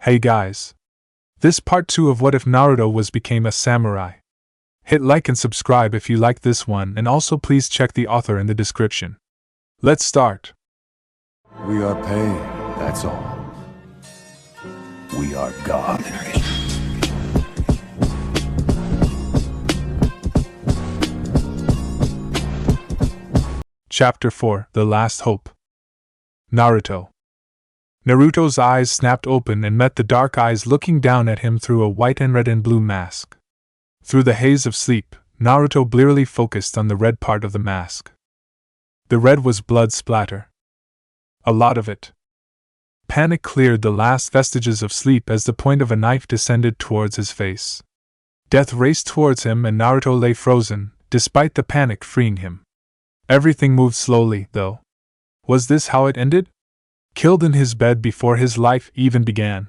Hey guys. This part 2 of What If Naruto became a samurai. Hit like and subscribe if you like this one, and also please check the author in the description. Let's start. We are pain, that's all. We are God. Chapter 4: The Last Hope. Naruto. Naruto's eyes snapped open and met the dark eyes looking down at him through a white and red and blue mask. Through the haze of sleep, Naruto blearily focused on the red part of the mask. The red was blood splatter. A lot of it. Panic cleared the last vestiges of sleep as the point of a knife descended towards his face. Death raced towards him and Naruto lay frozen, despite the panic freeing him. Everything moved slowly, though. Was this how it ended? Killed in his bed before his life even began.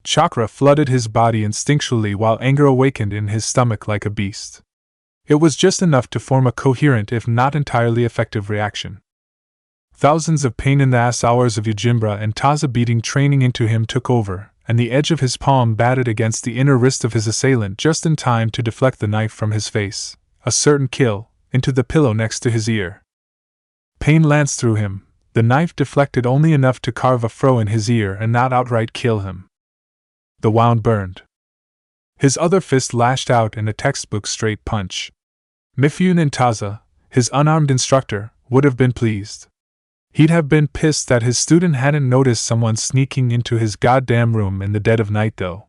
Chakra flooded his body instinctually while anger awakened in his stomach like a beast. It was just enough to form a coherent if not entirely effective reaction. Thousands of pain-in-the-ass hours of Yojimba and Taza beating training into him took over, and the edge of his palm batted against the inner wrist of his assailant just in time to deflect the knife from his face, a certain kill, into the pillow next to his ear. Pain lanced through him. The knife deflected only enough to carve a furrow in his ear and not outright kill him. The wound burned. His other fist lashed out in a textbook straight punch. Mifune and Taza, his unarmed instructor, would have been pleased. He'd have been pissed that his student hadn't noticed someone sneaking into his goddamn room in the dead of night though.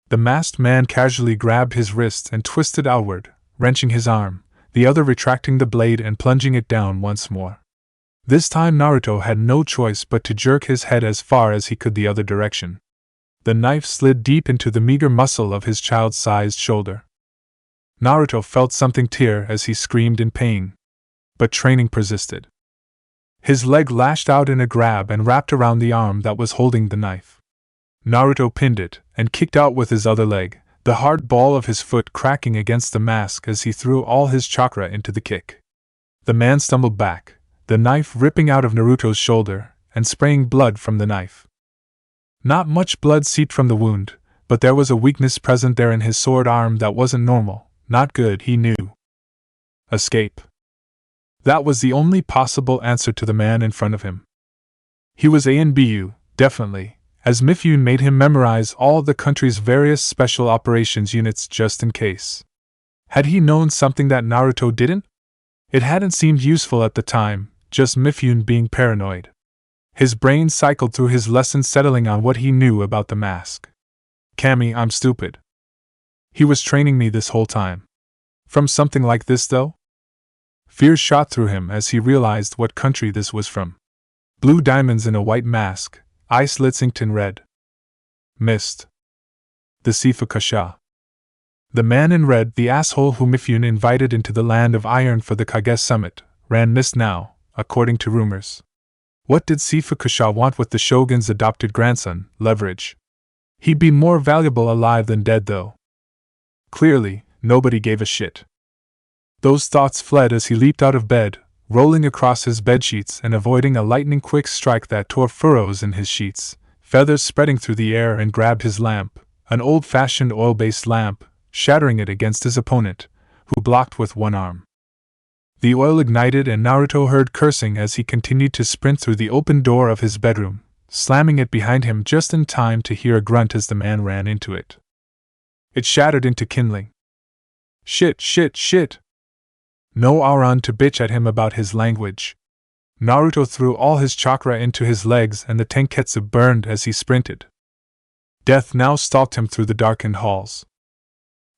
The masked man casually grabbed his wrist and twisted outward, wrenching his arm, the other retracting the blade and plunging it down once more. This time Naruto had no choice but to jerk his head as far as he could the other direction. The knife slid deep into the meager muscle of his child-sized shoulder. Naruto felt something tear as he screamed in pain. But training persisted. His leg lashed out in a grab and wrapped around the arm that was holding the knife. Naruto pinned it and kicked out with his other leg, the hard ball of his foot cracking against the mask as he threw all his chakra into the kick. The man stumbled back, the knife ripping out of Naruto's shoulder and spraying blood from the knife. Not much blood seeped from the wound, but there was a weakness present there in his sword arm that wasn't normal, not good, he knew. Escape. That was the only possible answer to the man in front of him. He was ANBU, definitely, as Mifune made him memorize all the country's various special operations units just in case. Had he known something that Naruto didn't? It hadn't seemed useful at the time, just Mifune being paranoid. His brain cycled through his lessons settling on what he knew about the mask. Cammy, I'm stupid. He was training me this whole time. From something like this though? Fear shot through him as he realized what country this was from. Blue diamonds in a white mask, eye slits inked in red. Mist. The Seifuku-sha. The man in red, the asshole who Mifune invited into the land of iron for the Kage summit, ran mist now, according to rumors. What did Seifuku-sha want with the shogun's adopted grandson? Leverage. He'd be more valuable alive than dead though. Clearly, nobody gave a shit. Those thoughts fled as he leaped out of bed, rolling across his bedsheets and avoiding a lightning-quick strike that tore furrows in his sheets, feathers spreading through the air, and grabbed his lamp, an old-fashioned oil-based lamp, shattering it against his opponent, who blocked with one arm. The oil ignited and Naruto heard cursing as he continued to sprint through the open door of his bedroom, slamming it behind him just in time to hear a grunt as the man ran into it. It shattered into kindling. Shit, shit, shit! No Auron to bitch at him about his language. Naruto threw all his chakra into his legs and the tenketsu burned as he sprinted. Death now stalked him through the darkened halls.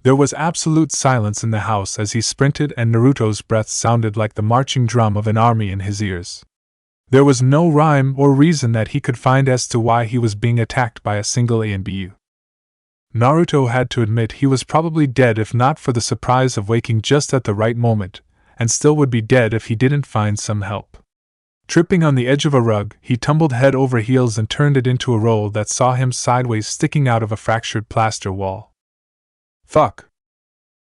There was absolute silence in the house as he sprinted, and Naruto's breath sounded like the marching drum of an army in his ears. There was no rhyme or reason that he could find as to why he was being attacked by a single ANBU. Naruto had to admit he was probably dead if not for the surprise of waking just at the right moment, and still would be dead if he didn't find some help. Tripping on the edge of a rug, he tumbled head over heels and turned it into a roll that saw him sideways sticking out of a fractured plaster wall. Fuck.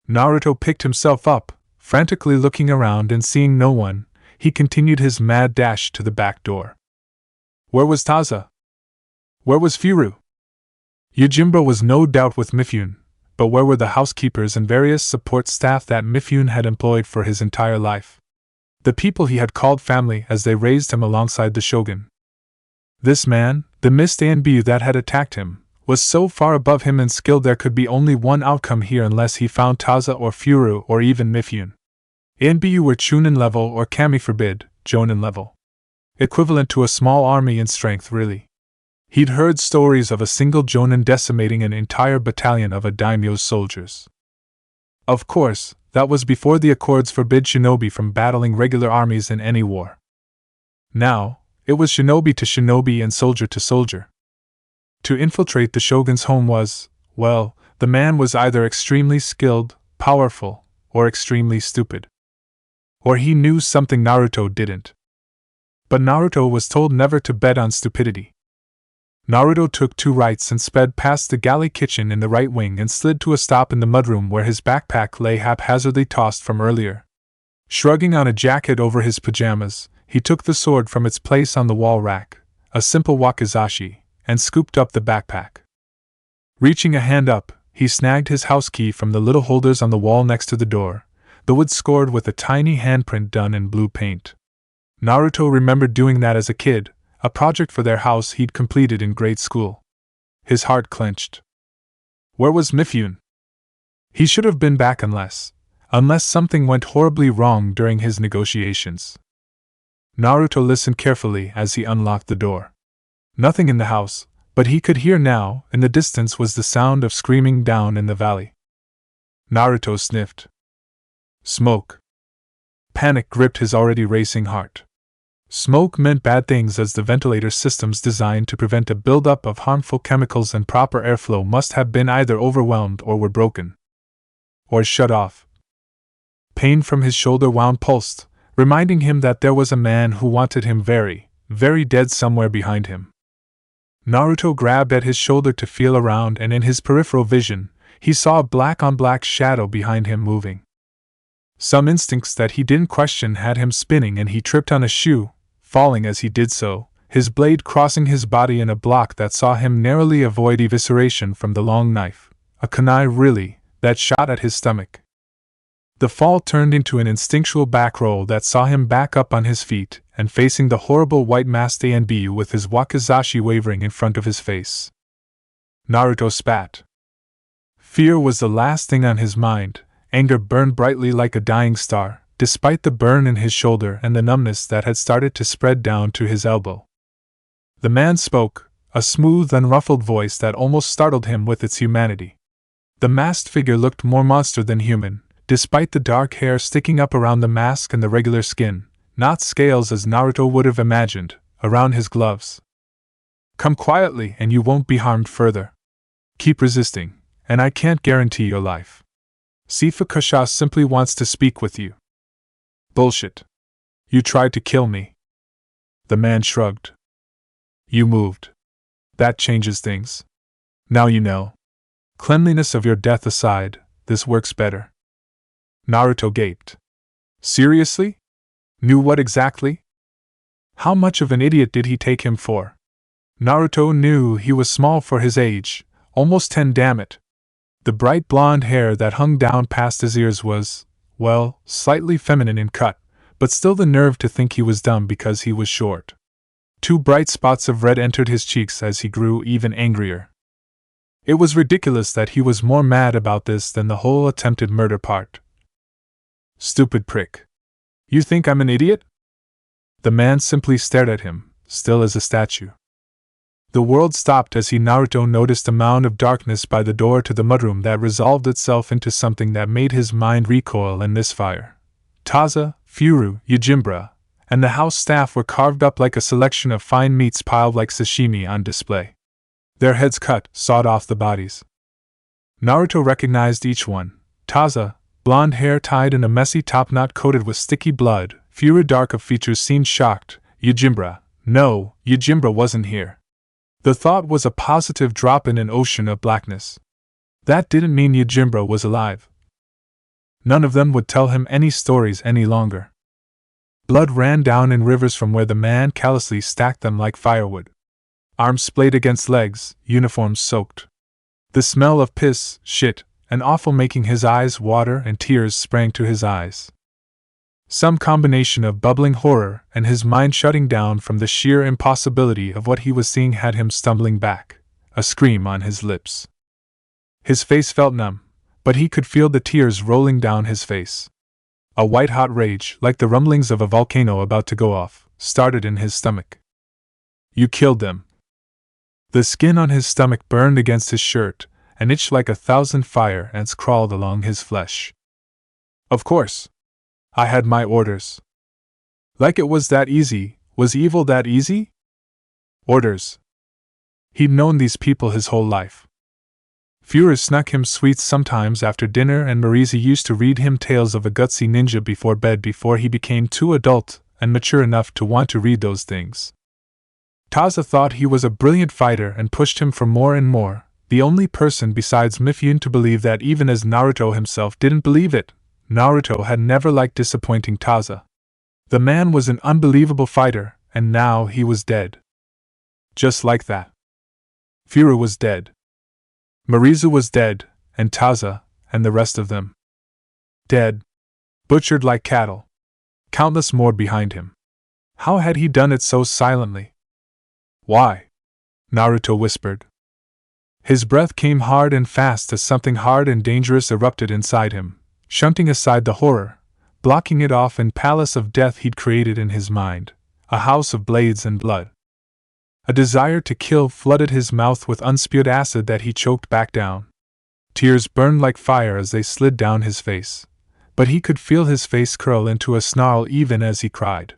Naruto picked himself up, frantically looking around and seeing no one. He continued his mad dash to the back door. Where was Taza? Where was Firu? Yojimbo was no doubt with Mifune, but where were the housekeepers and various support staff that Mifune had employed for his entire life? The people he had called family as they raised him alongside the shogun. This man, the Mist Anbu that had attacked him, was so far above him in skill there could be only one outcome here unless he found Taza or Furu or even Mifune. Anbu were Chunin level or Kami forbid, Jonin level. Equivalent to a small army in strength really. He'd heard stories of a single Jonin decimating an entire battalion of a daimyo's soldiers. Of course, that was before the Accords forbid shinobi from battling regular armies in any war. Now, it was shinobi to shinobi and soldier to soldier. To infiltrate the shogun's home was, well, the man was either extremely skilled, powerful, or extremely stupid. Or he knew something Naruto didn't. But Naruto was told never to bet on stupidity. Naruto took 2 rights and sped past the galley kitchen in the right wing and slid to a stop in the mudroom where his backpack lay haphazardly tossed from earlier. Shrugging on a jacket over his pajamas, he took the sword from its place on the wall rack, a simple wakizashi, and scooped up the backpack. Reaching a hand up, he snagged his house key from the little holders on the wall next to the door, the wood scored with a tiny handprint done in blue paint. Naruto remembered doing that as a kid, a project for their house he'd completed in grade school. His heart clenched. Where was Mifune? He should have been back unless something went horribly wrong during his negotiations. Naruto listened carefully as he unlocked the door. Nothing in the house, but he could hear now, in the distance was the sound of screaming down in the valley. Naruto sniffed. Smoke. Panic gripped his already racing heart. Smoke meant bad things as the ventilator systems designed to prevent a buildup of harmful chemicals and proper airflow must have been either overwhelmed or were broken. Or shut off. Pain from his shoulder wound pulsed, reminding him that there was a man who wanted him very, very dead somewhere behind him. Naruto grabbed at his shoulder to feel around and in his peripheral vision, he saw a black-on-black shadow behind him moving. Some instincts that he didn't question had him spinning and he tripped on a shoe, falling as he did so, his blade crossing his body in a block that saw him narrowly avoid evisceration from the long knife, a kunai really, that shot at his stomach. The fall turned into an instinctual back roll that saw him back up on his feet and facing the horrible white-masked Anbu with his wakizashi wavering in front of his face. Naruto spat. Fear was the last thing on his mind. Anger burned brightly like a dying star, despite the burn in his shoulder and the numbness that had started to spread down to his elbow. The man spoke, a smooth, unruffled voice that almost startled him with its humanity. The masked figure looked more monster than human, despite the dark hair sticking up around the mask and the regular skin, not scales as Naruto would have imagined, around his gloves. Come quietly and you won't be harmed further. Keep resisting, and I can't guarantee your life. Seifuku-sha simply wants to speak with you. Bullshit. You tried to kill me. The man shrugged. You moved. That changes things. Now you know. Cleanliness of your death aside, this works better. Naruto gaped. Seriously? Knew what exactly? How much of an idiot did he take him for? Naruto knew he was small for his age, almost 10, damn it. The bright blonde hair that hung down past his ears was, well, slightly feminine in cut, but still the nerve to think he was dumb because he was short. 2 bright spots of red entered his cheeks as he grew even angrier. It was ridiculous that he was more mad about this than the whole attempted murder part. Stupid prick. You think I'm an idiot? The man simply stared at him, still as a statue. The world stopped as Naruto noticed a mound of darkness by the door to the mudroom that resolved itself into something that made his mind recoil and misfire. Taza, Furu, Yojimbo, and the house staff were carved up like a selection of fine meats piled like sashimi on display. Their heads cut, sawed off the bodies. Naruto recognized each one. Taza, blonde hair tied in a messy topknot coated with sticky blood, Furu dark of features seemed shocked, Yojimbo, no, Yojimbo wasn't here. The thought was a positive drop in an ocean of blackness. That didn't mean Yojimbo was alive. None of them would tell him any stories any longer. Blood ran down in rivers from where the man callously stacked them like firewood. Arms splayed against legs, uniforms soaked. The smell of piss, shit, and offal making his eyes water and tears sprang to his eyes. Some combination of bubbling horror and his mind shutting down from the sheer impossibility of what he was seeing had him stumbling back, a scream on his lips. His face felt numb, but he could feel the tears rolling down his face. A white-hot rage, like the rumblings of a volcano about to go off, started in his stomach. You killed them. The skin on his stomach burned against his shirt, and itched like 1,000 fire ants crawled along his flesh. Of course. I had my orders. Like it was that easy. Was evil that easy? Orders. He'd known these people his whole life. Führer snuck him sweets sometimes after dinner, and Marisa used to read him tales of a gutsy ninja before bed before he became too adult and mature enough to want to read those things. Taza thought he was a brilliant fighter and pushed him for more and more, the only person besides Mifune to believe that, even as Naruto himself didn't believe it. Naruto had never liked disappointing Taza. The man was an unbelievable fighter, and now he was dead. Just like that. Führer was dead. Marizu was dead, and Taza, and the rest of them. Dead. Butchered like cattle. Countless more behind him. How had he done it so silently? Why? Naruto whispered. His breath came hard and fast as something hard and dangerous erupted inside him, shunting aside the horror, blocking it off in palace of death he'd created in his mind, a house of blades and blood. A desire to kill flooded his mouth with unspewed acid that he choked back down. Tears burned like fire as they slid down his face, but he could feel his face curl into a snarl even as he cried.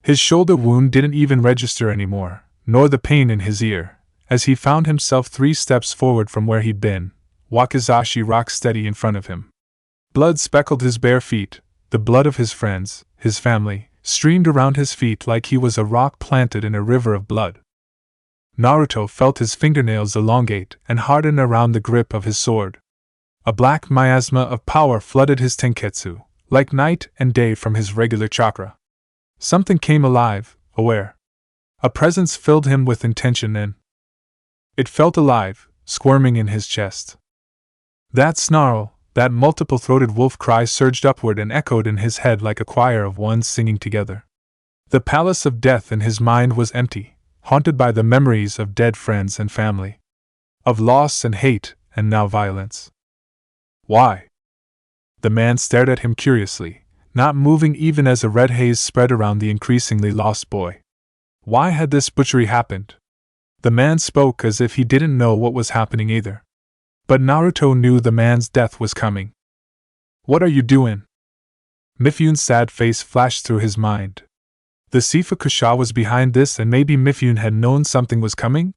His shoulder wound didn't even register anymore, nor the pain in his ear, as he found himself 3 steps forward from where he'd been, Wakizashi rock steady in front of him. Blood speckled his bare feet, the blood of his friends, his family, streamed around his feet like he was a rock planted in a river of blood. Naruto felt his fingernails elongate and harden around the grip of his sword. A black miasma of power flooded his tenketsu, like night and day from his regular chakra. Something came alive, aware. A presence filled him with intention, and it felt alive, squirming in his chest. That snarl, that multiple-throated wolf cry surged upward and echoed in his head like a choir of ones singing together. The palace of death in his mind was empty, haunted by the memories of dead friends and family. Of loss and hate, and now violence. Why? The man stared at him curiously, not moving even as a red haze spread around the increasingly lost boy. Why had this butchery happened? The man spoke as if he didn't know what was happening either. But Naruto knew the man's death was coming. What are you doing? Mifune's sad face flashed through his mind. The Seifuku-sha was behind this, and maybe Mifune had known something was coming?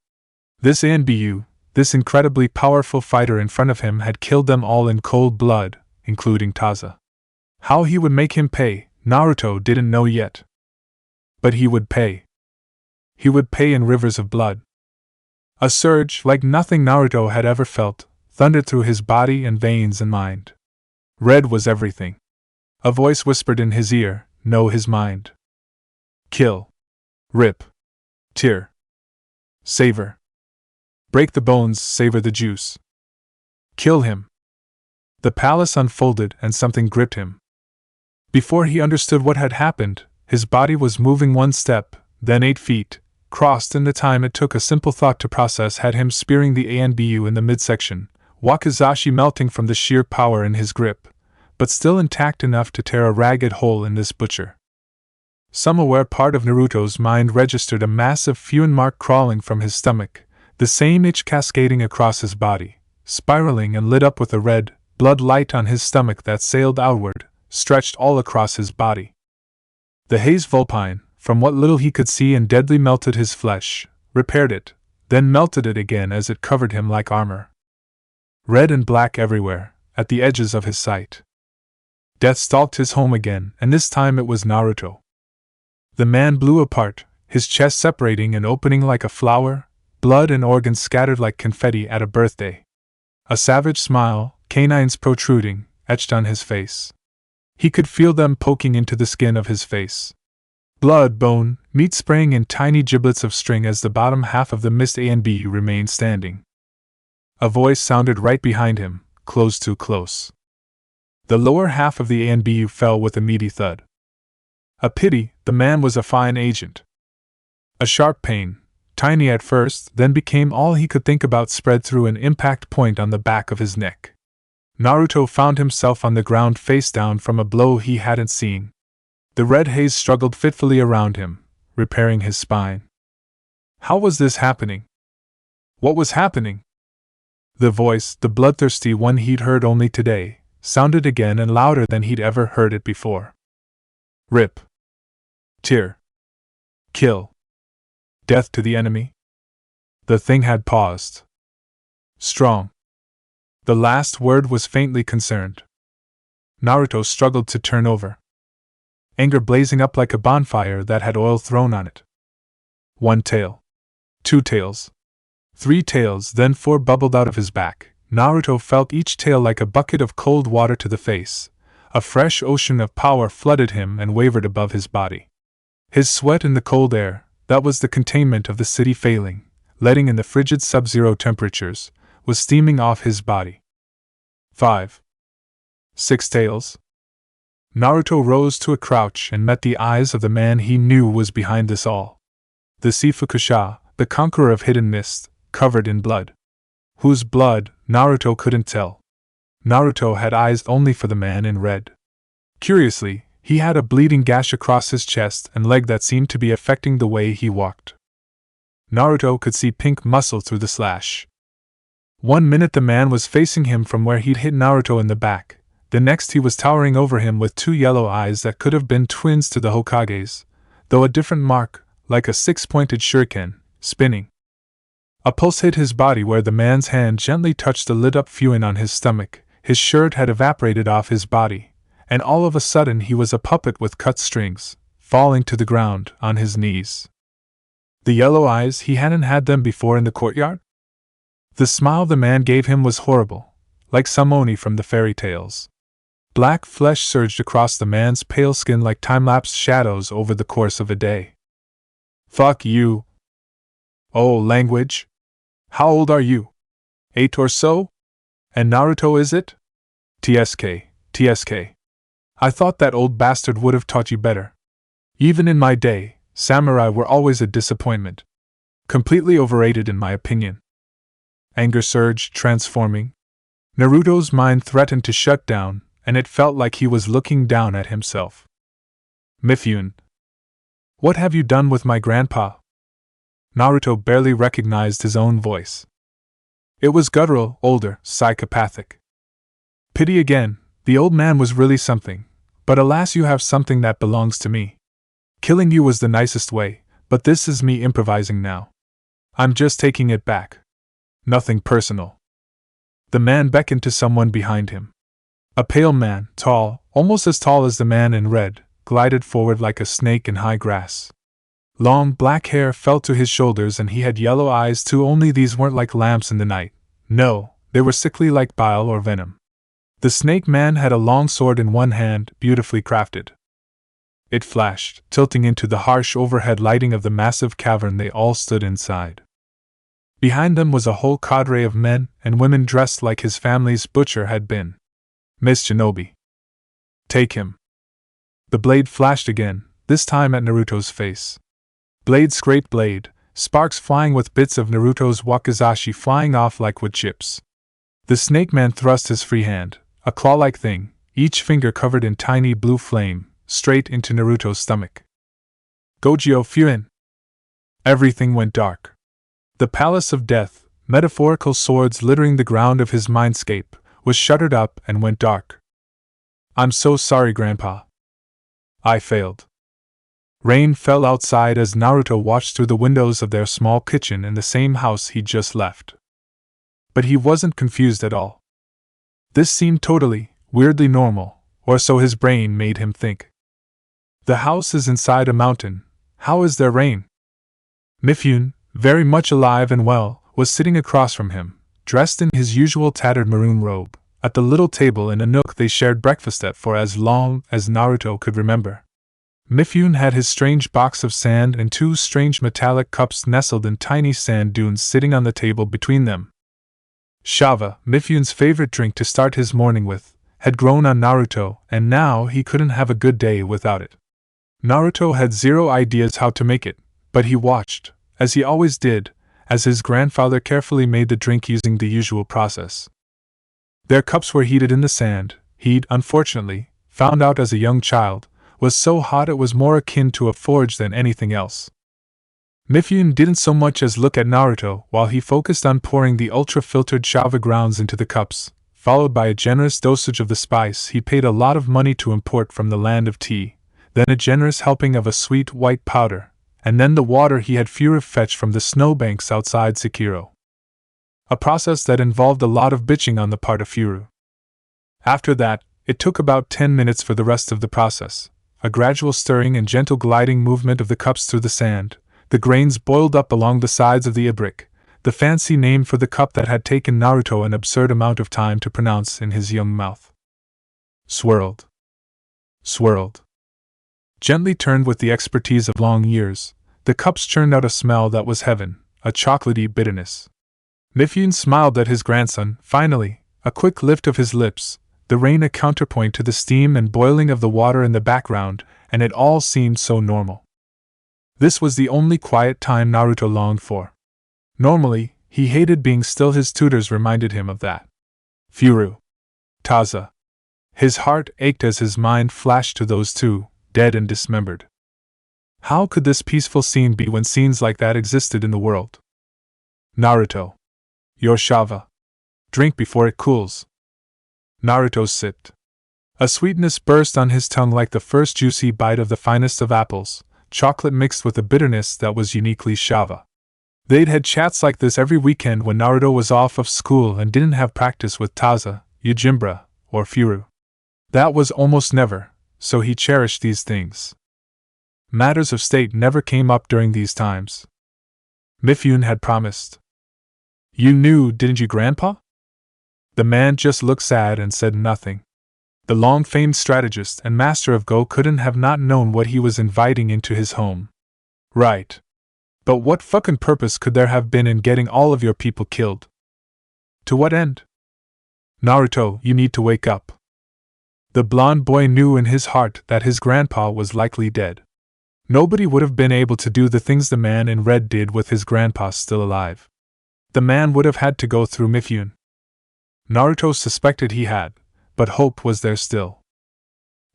This Anbu, this incredibly powerful fighter in front of him, had killed them all in cold blood, including Taza. How he would make him pay, Naruto didn't know yet. But he would pay. He would pay in rivers of blood. A surge, like nothing Naruto had ever felt, thundered through his body and veins and mind. Red was everything. A voice whispered in his ear, know his mind. Kill. Rip. Tear. Savor. Break the bones, savor the juice. Kill him. The palace unfolded and something gripped him. Before he understood what had happened, his body was moving 1 step, then 8 feet, crossed, and the time it took a simple thought to process had him spearing the Anbu in the midsection, Wakizashi melting from the sheer power in his grip, but still intact enough to tear a ragged hole in this butcher. Some aware part of Naruto's mind registered a massive Fuin mark crawling from his stomach, the same itch cascading across his body, spiraling and lit up with a red, blood light on his stomach that sailed outward, stretched all across his body. The haze vulpine, from what little he could see, and deadly melted his flesh, repaired it, then melted it again as it covered him like armor. Red and black everywhere, at the edges of his sight. Death stalked his home again, and this time it was Naruto. The man blew apart, his chest separating and opening like a flower, blood and organs scattered like confetti at a birthday. A savage smile, canines protruding, etched on his face. He could feel them poking into the skin of his face. Blood, bone, meat spraying in tiny giblets of string as the bottom half of the mist Anbu remained standing. A voice sounded right behind him, close too close. The lower half of the ANBU fell with a meaty thud. A pity, the man was a fine agent. A sharp pain, tiny at first, then became all he could think about, spread through an impact point on the back of his neck. Naruto found himself on the ground face down from a blow he hadn't seen. The red haze struggled fitfully around him, repairing his spine. How was this happening? What was happening? The voice, the bloodthirsty one he'd heard only today, sounded again and louder than he'd ever heard it before. Rip. Tear. Kill. Death to the enemy. The thing had paused. Strong. The last word was faintly concerned. Naruto struggled to turn over. Anger blazing up like a bonfire that had oil thrown on it. 1 tail. 2 tails. 3 tails, then 4 bubbled out of his back. Naruto felt each tail like a bucket of cold water to the face. A fresh ocean of power flooded him and wavered above his body. His sweat in the cold air, that was the containment of the city failing, letting in the frigid sub-zero temperatures, was steaming off his body. 5. 6 tails. Naruto rose to a crouch and met the eyes of the man he knew was behind this all. The Seifuku-sha, the conqueror of hidden mist, covered in blood. Whose blood, Naruto couldn't tell. Naruto had eyes only for the man in red. Curiously, he had a bleeding gash across his chest and leg that seemed to be affecting the way he walked. Naruto could see pink muscle through the slash. 1 minute the man was facing him from where he'd hit Naruto in the back, the next he was towering over him with 2 yellow eyes that could have been twins to the Hokages, though a different mark, like a 6-pointed shuriken, spinning. A pulse hit his body where the man's hand gently touched the lit-up fuin on his stomach. His shirt had evaporated off his body, and all of a sudden he was a puppet with cut strings, falling to the ground, on his knees. The yellow eyes, he hadn't had them before in the courtyard? The smile the man gave him was horrible, like some oni from the fairy tales. Black flesh surged across the man's pale skin like time-lapse shadows over the course of a day. Fuck you. Oh, language? How old are you? 8 or so? And Naruto is it? TSK, TSK. I thought that old bastard would have taught you better. Even in my day, samurai were always a disappointment. Completely overrated in my opinion. Anger surged, transforming. Naruto's mind threatened to shut down, and it felt like he was looking down at himself. Mifune. What have you done with my grandpa? Naruto barely recognized his own voice. It was guttural, older, psychopathic. Pity again, the old man was really something, but alas, you have something that belongs to me. Killing you was the nicest way, but this is me improvising now. I'm just taking it back. Nothing personal. The man beckoned to someone behind him. A pale man, tall, almost as tall as the man in red, glided forward like a snake in high grass. Long black hair fell to his shoulders and he had yellow eyes too, only these weren't like lamps in the night. No, they were sickly like bile or venom. The snake man had a long sword in one hand, beautifully crafted. It flashed, tilting into the harsh overhead lighting of the massive cavern they all stood inside. Behind them was a whole cadre of men and women dressed like his family's butcher had been. Miss Shinobi. Take him. The blade flashed again, this time at Naruto's face. Blade scraped blade, sparks flying with bits of Naruto's wakizashi flying off like wood chips. The snake man thrust his free hand, a claw-like thing, each finger covered in tiny blue flame, straight into Naruto's stomach. Gojyo Fuin! Everything went dark. The palace of death, metaphorical swords littering the ground of his mindscape, was shuttered up and went dark. I'm so sorry, Grandpa. I failed. Rain fell outside as Naruto watched through the windows of their small kitchen in the same house he'd just left. But he wasn't confused at all. This seemed totally, weirdly normal, or so his brain made him think. The house is inside a mountain. How is there rain? Mifune, very much alive and well, was sitting across from him, dressed in his usual tattered maroon robe, at the little table in a nook they shared breakfast at for as long as Naruto could remember. Mifune had his strange box of sand and 2 strange metallic cups nestled in tiny sand dunes sitting on the table between them. Shava, Mifyun's favorite drink to start his morning with, had grown on Naruto, and now he couldn't have a good day without it. Naruto had zero ideas how to make it, but he watched, as he always did, as his grandfather carefully made the drink using the usual process. Their cups were heated in the sand. He'd, unfortunately, found out as a young child, was so hot it was more akin to a forge than anything else. Mifyun didn't so much as look at Naruto while he focused on pouring the ultra-filtered shava grounds into the cups, followed by a generous dosage of the spice he'd paid a lot of money to import from the land of tea, then a generous helping of a sweet white powder, and then the water he had fetched from the snowbanks outside Sekiro. A process that involved a lot of bitching on the part of Furu. After that, it took about 10 minutes for the rest of the process, a gradual stirring and gentle gliding movement of the cups through the sand. The grains boiled up along the sides of the ibrik, the fancy name for the cup that had taken Naruto an absurd amount of time to pronounce in his young mouth. Swirled. Swirled. Gently turned with the expertise of long years, the cups churned out a smell that was heaven, a chocolatey bitterness. Mifyun smiled at his grandson. Finally, a quick lift of his lips, the rain a counterpoint to the steam and boiling of the water in the background, and it all seemed so normal. This was the only quiet time Naruto longed for. Normally, he hated being still. His tutors reminded him of that. Furu. Taza. His heart ached as his mind flashed to those two, dead and dismembered. How could this peaceful scene be when scenes like that existed in the world? Naruto. Your shava. Drink before it cools. Naruto sipped. A sweetness burst on his tongue like the first juicy bite of the finest of apples, chocolate mixed with a bitterness that was uniquely shava. They'd had chats like this every weekend when Naruto was off of school and didn't have practice with Taza, Yajimbra, or Furu. That was almost never, so he cherished these things. Matters of state never came up during these times. Mifyun had promised. You knew, didn't you, Grandpa? The man just looked sad and said nothing. The long-famed strategist and master of Go couldn't have not known what he was inviting into his home. Right. But what fucking purpose could there have been in getting all of your people killed? To what end? Naruto, you need to wake up. The blonde boy knew in his heart that his grandpa was likely dead. Nobody would have been able to do the things the man in red did with his grandpa still alive. The man would have had to go through Mifyun. Naruto suspected he had, but hope was there still.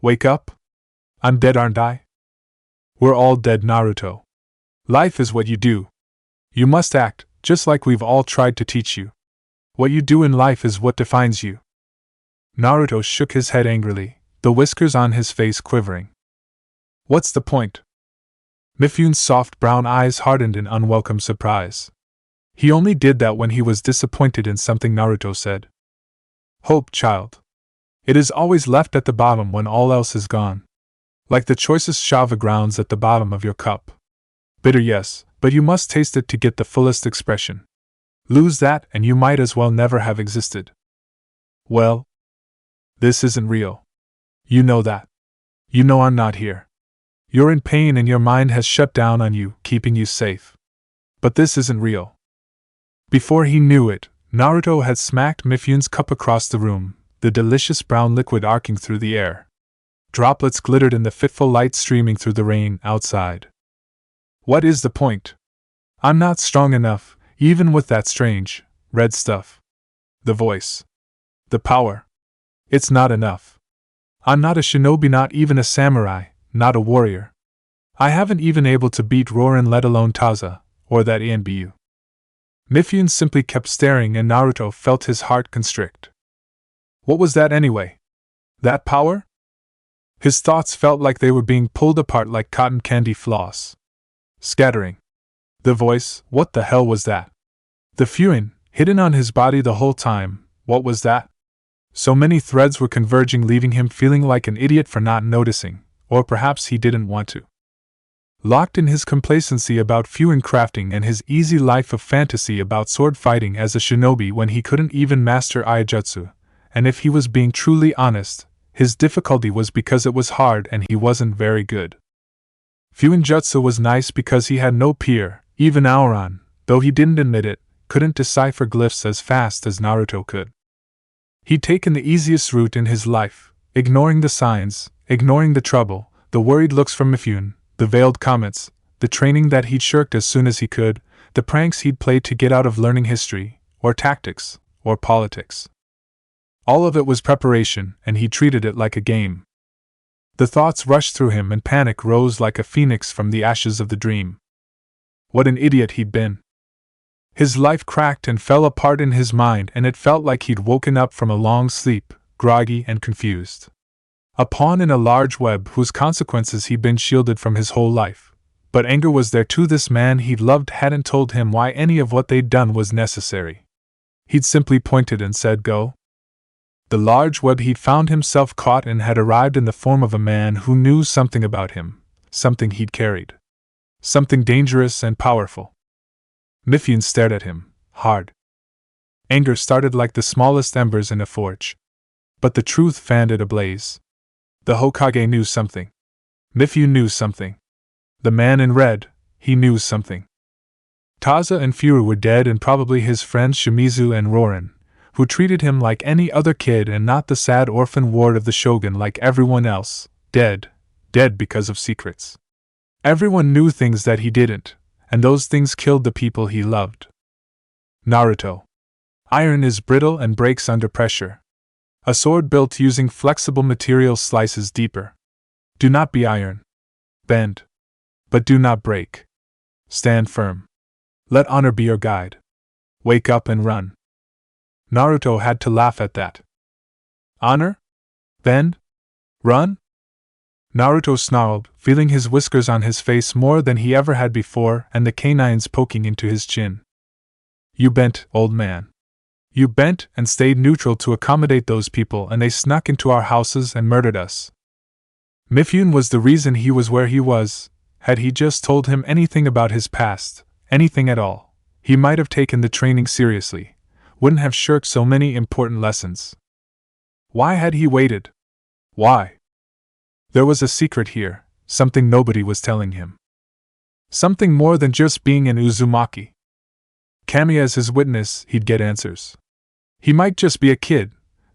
Wake up? I'm dead, aren't I? We're all dead, Naruto. Life is what you do. You must act, just like we've all tried to teach you. What you do in life is what defines you. Naruto shook his head angrily, the whiskers on his face quivering. What's the point? Mifyun's soft brown eyes hardened in unwelcome surprise. He only did that when he was disappointed in something Naruto said. Hope, child. It is always left at the bottom when all else is gone. Like the choicest shava grounds at the bottom of your cup. Bitter, yes, but you must taste it to get the fullest expression. Lose that and you might as well never have existed. Well, this isn't real. You know that. You know I'm not here. You're in pain and your mind has shut down on you, keeping you safe. But this isn't real. Before he knew it, Naruto had smacked Mifyun's cup across the room, the delicious brown liquid arcing through the air. Droplets glittered in the fitful light streaming through the rain outside. What is the point? I'm not strong enough, even with that strange, red stuff. The voice. The power. It's not enough. I'm not a shinobi, not even a samurai, not a warrior. I haven't even able to beat Rorin, let alone Taza, or that Anbu. Mifyun simply kept staring and Naruto felt his heart constrict. What was that anyway? That power? His thoughts felt like they were being pulled apart like cotton candy floss. Scattering. The voice, what the hell was that? The fuin, hidden on his body the whole time, what was that? So many threads were converging, leaving him feeling like an idiot for not noticing, or perhaps he didn't want to. Locked in his complacency about fuin crafting and his easy life of fantasy about sword fighting as a shinobi when he couldn't even master Aijutsu, and if he was being truly honest, his difficulty was because it was hard and he wasn't very good. Fuin jutsu was nice because he had no peer, even Aoran, though he didn't admit it, couldn't decipher glyphs as fast as Naruto could. He'd taken the easiest route in his life, ignoring the signs, ignoring the trouble, the worried looks from Mifune, the veiled comments, the training that he'd shirked as soon as he could, the pranks he'd played to get out of learning history, or tactics, or politics. All of it was preparation, and he treated it like a game. The thoughts rushed through him and panic rose like a phoenix from the ashes of the dream. What an idiot he'd been. His life cracked and fell apart in his mind, and it felt like he'd woken up from a long sleep, groggy and confused. A pawn in a large web whose consequences he'd been shielded from his whole life. But anger was there too. This man he'd loved hadn't told him why any of what they'd done was necessary. He'd simply pointed and said go. The large web he'd found himself caught in had arrived in the form of a man who knew something about him, something he'd carried. Something dangerous and powerful. Mifune stared at him, hard. Anger started like the smallest embers in a forge. But the truth fanned it ablaze. The Hokage knew something. Mifune knew something. The man in red, he knew something. Taza and Furu were dead, and probably his friends Shimizu and Rorin, who treated him like any other kid and not the sad orphan ward of the shogun like everyone else, dead because of secrets. Everyone knew things that he didn't, and those things killed the people he loved. Naruto. Iron is brittle and breaks under pressure. A sword built using flexible materials slices deeper. Do not be iron. Bend. But do not break. Stand firm. Let honor be your guide. Wake up and run. Naruto had to laugh at that. Honor? Bend? Run? Naruto snarled, feeling his whiskers on his face more than he ever had before and the canines poking into his chin. You bent, old man. You bent and stayed neutral to accommodate those people, and they snuck into our houses and murdered us. Mifune was the reason he was where he was. Had he just told him anything about his past, anything at all, he might have taken the training seriously, wouldn't have shirked so many important lessons. Why had he waited? Why? There was a secret here, something nobody was telling him. Something more than just being an Uzumaki. Kami as his witness, he'd get answers. He might just be a kid,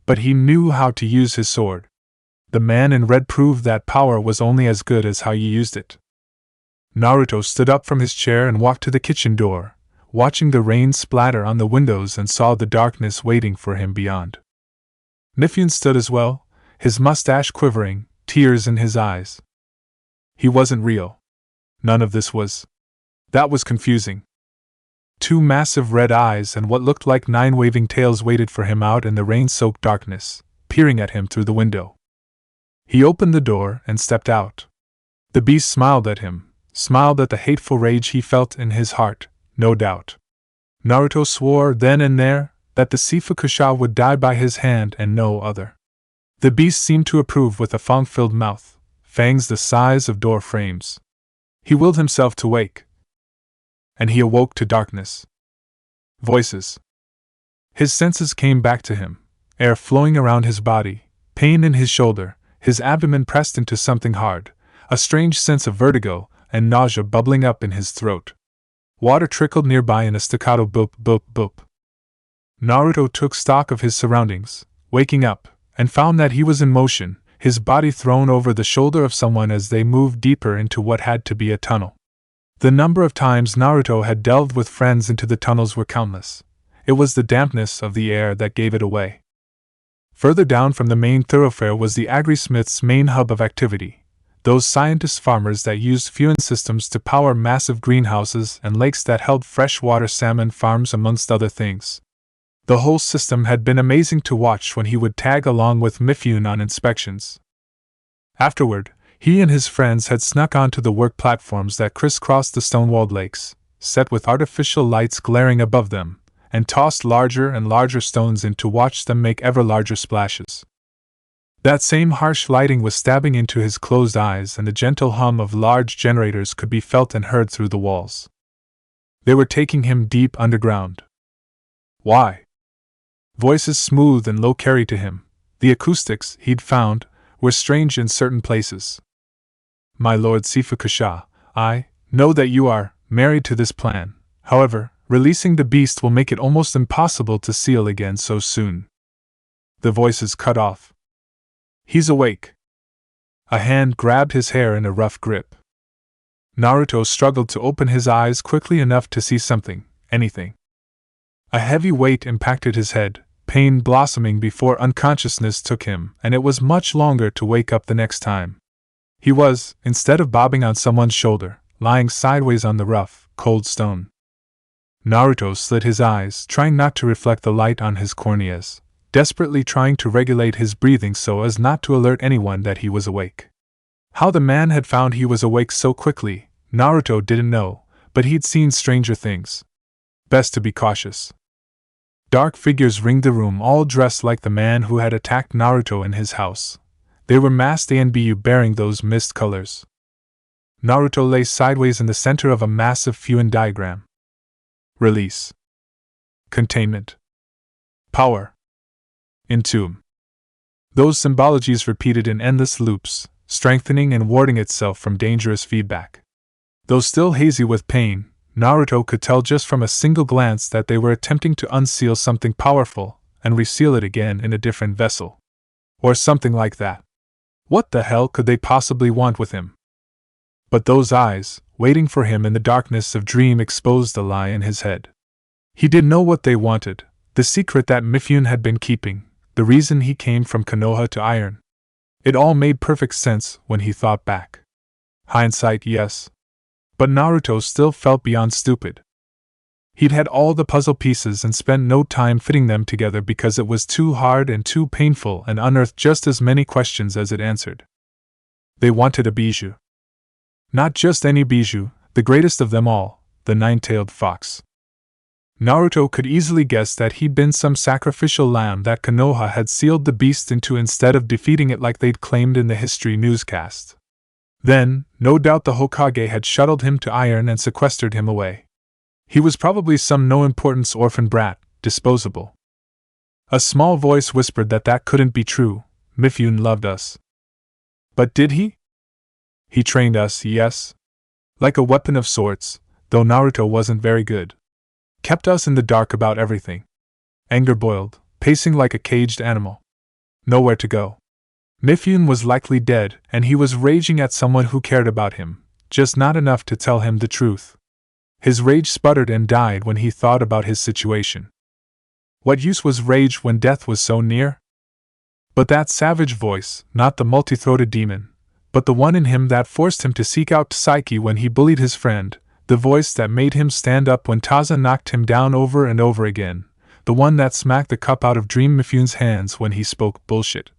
but he knew how to use his sword. The man in red proved that power was only as good as how you used it. Naruto stood up from his chair and walked to the kitchen door, watching the rain splatter on the windows, and saw the darkness waiting for him beyond. Mifune stood as well, his mustache quivering, tears in his eyes. He wasn't real. None of this was. That was confusing. Two massive red eyes and what looked like 9 waving tails waited for him out in the rain-soaked darkness, peering at him through the window. He opened the door and stepped out. The beast smiled at him, smiled at the hateful rage he felt in his heart, no doubt. Naruto swore then and there that the Seifuku-sha would die by his hand and no other. The beast seemed to approve with a fang-filled mouth, fangs the size of door frames. He willed himself to wake. And he awoke to darkness. Voices. His senses came back to him, air flowing around his body, pain in his shoulder, his abdomen pressed into something hard, a strange sense of vertigo and nausea bubbling up in his throat. Water trickled nearby in a staccato boop boop boop. Naruto took stock of his surroundings, waking up, and found that he was in motion, his body thrown over the shoulder of someone as they moved deeper into what had to be a tunnel. The number of times Naruto had delved with friends into the tunnels were countless. It was the dampness of the air that gave it away. Further down from the main thoroughfare was the agri-smith's main hub of activity, those scientist farmers that used fuel systems to power massive greenhouses and lakes that held freshwater salmon farms amongst other things. The whole system had been amazing to watch when he would tag along with Mifune on inspections. Afterward, he and his friends had snuck onto the work platforms that crisscrossed the stone-walled lakes, set with artificial lights glaring above them, and tossed larger and larger stones in to watch them make ever larger splashes. That same harsh lighting was stabbing into his closed eyes, and the gentle hum of large generators could be felt and heard through the walls. They were taking him deep underground. Why? Voices smooth and low carried to him. The acoustics, he'd found, were strange in certain places. My lord Seifuku-sha, I know that you are married to this plan. However, Releasing the beast will make it almost impossible to seal again so soon. The voice is cut off. He's awake. A hand grabbed his hair in a rough grip. Naruto struggled to open his eyes quickly enough to see something, anything. A heavy weight impacted his head, pain blossoming before unconsciousness took him, and it was much longer to wake up the next time. He was, instead of bobbing on someone's shoulder, lying sideways on the rough, cold stone. Naruto slid his eyes, trying not to reflect the light on his corneas, desperately trying to regulate his breathing so as not to alert anyone that he was awake. How the man had found he was awake so quickly, Naruto didn't know, but he'd seen stranger things. Best to be cautious. Dark figures ringed the room, all dressed like the man who had attacked Naruto in his house. They were masked and bearing those mist colors. Naruto lay sideways in the center of a massive Fuin diagram. Release. Containment. Power. Entomb. Those symbologies repeated in endless loops, strengthening and warding itself from dangerous feedback. Though still hazy with pain, Naruto could tell just from a single glance that they were attempting to unseal something powerful and reseal it again in a different vessel. Or something like that. What the hell could they possibly want with him? But those eyes, waiting for him in the darkness of dream, exposed the lie in his head. He did know what they wanted, the secret that Mifune had been keeping, the reason he came from Konoha to Iron. It all made perfect sense when he thought back. Hindsight, yes. But Naruto still felt beyond stupid. He'd had all the puzzle pieces and spent no time fitting them together because it was too hard and too painful, and unearthed just as many questions as it answered. They wanted a bijou. Not just any bijou, the greatest of them all, the nine-tailed fox. Naruto could easily guess that he'd been some sacrificial lamb that Konoha had sealed the beast into instead of defeating it like they'd claimed in the history newscast. Then, no doubt the Hokage had shuttled him to Iron and sequestered him away. He was probably some no-importance orphan brat, disposable. A small voice whispered that couldn't be true. Mifune loved us. But did he? He trained us, yes. Like a weapon of sorts, though Naruto wasn't very good. Kept us in the dark about everything. Anger boiled, pacing like a caged animal. Nowhere to go. Mifune was likely dead, and he was raging at someone who cared about him, just not enough to tell him the truth. His rage sputtered and died when he thought about his situation. What use was rage when death was so near? But that savage voice, not the multi-throated demon, but the one in him that forced him to seek out Psyche when he bullied his friend, the voice that made him stand up when Taza knocked him down over and over again, the one that smacked the cup out of Dream Mifune's hands when he spoke bullshit.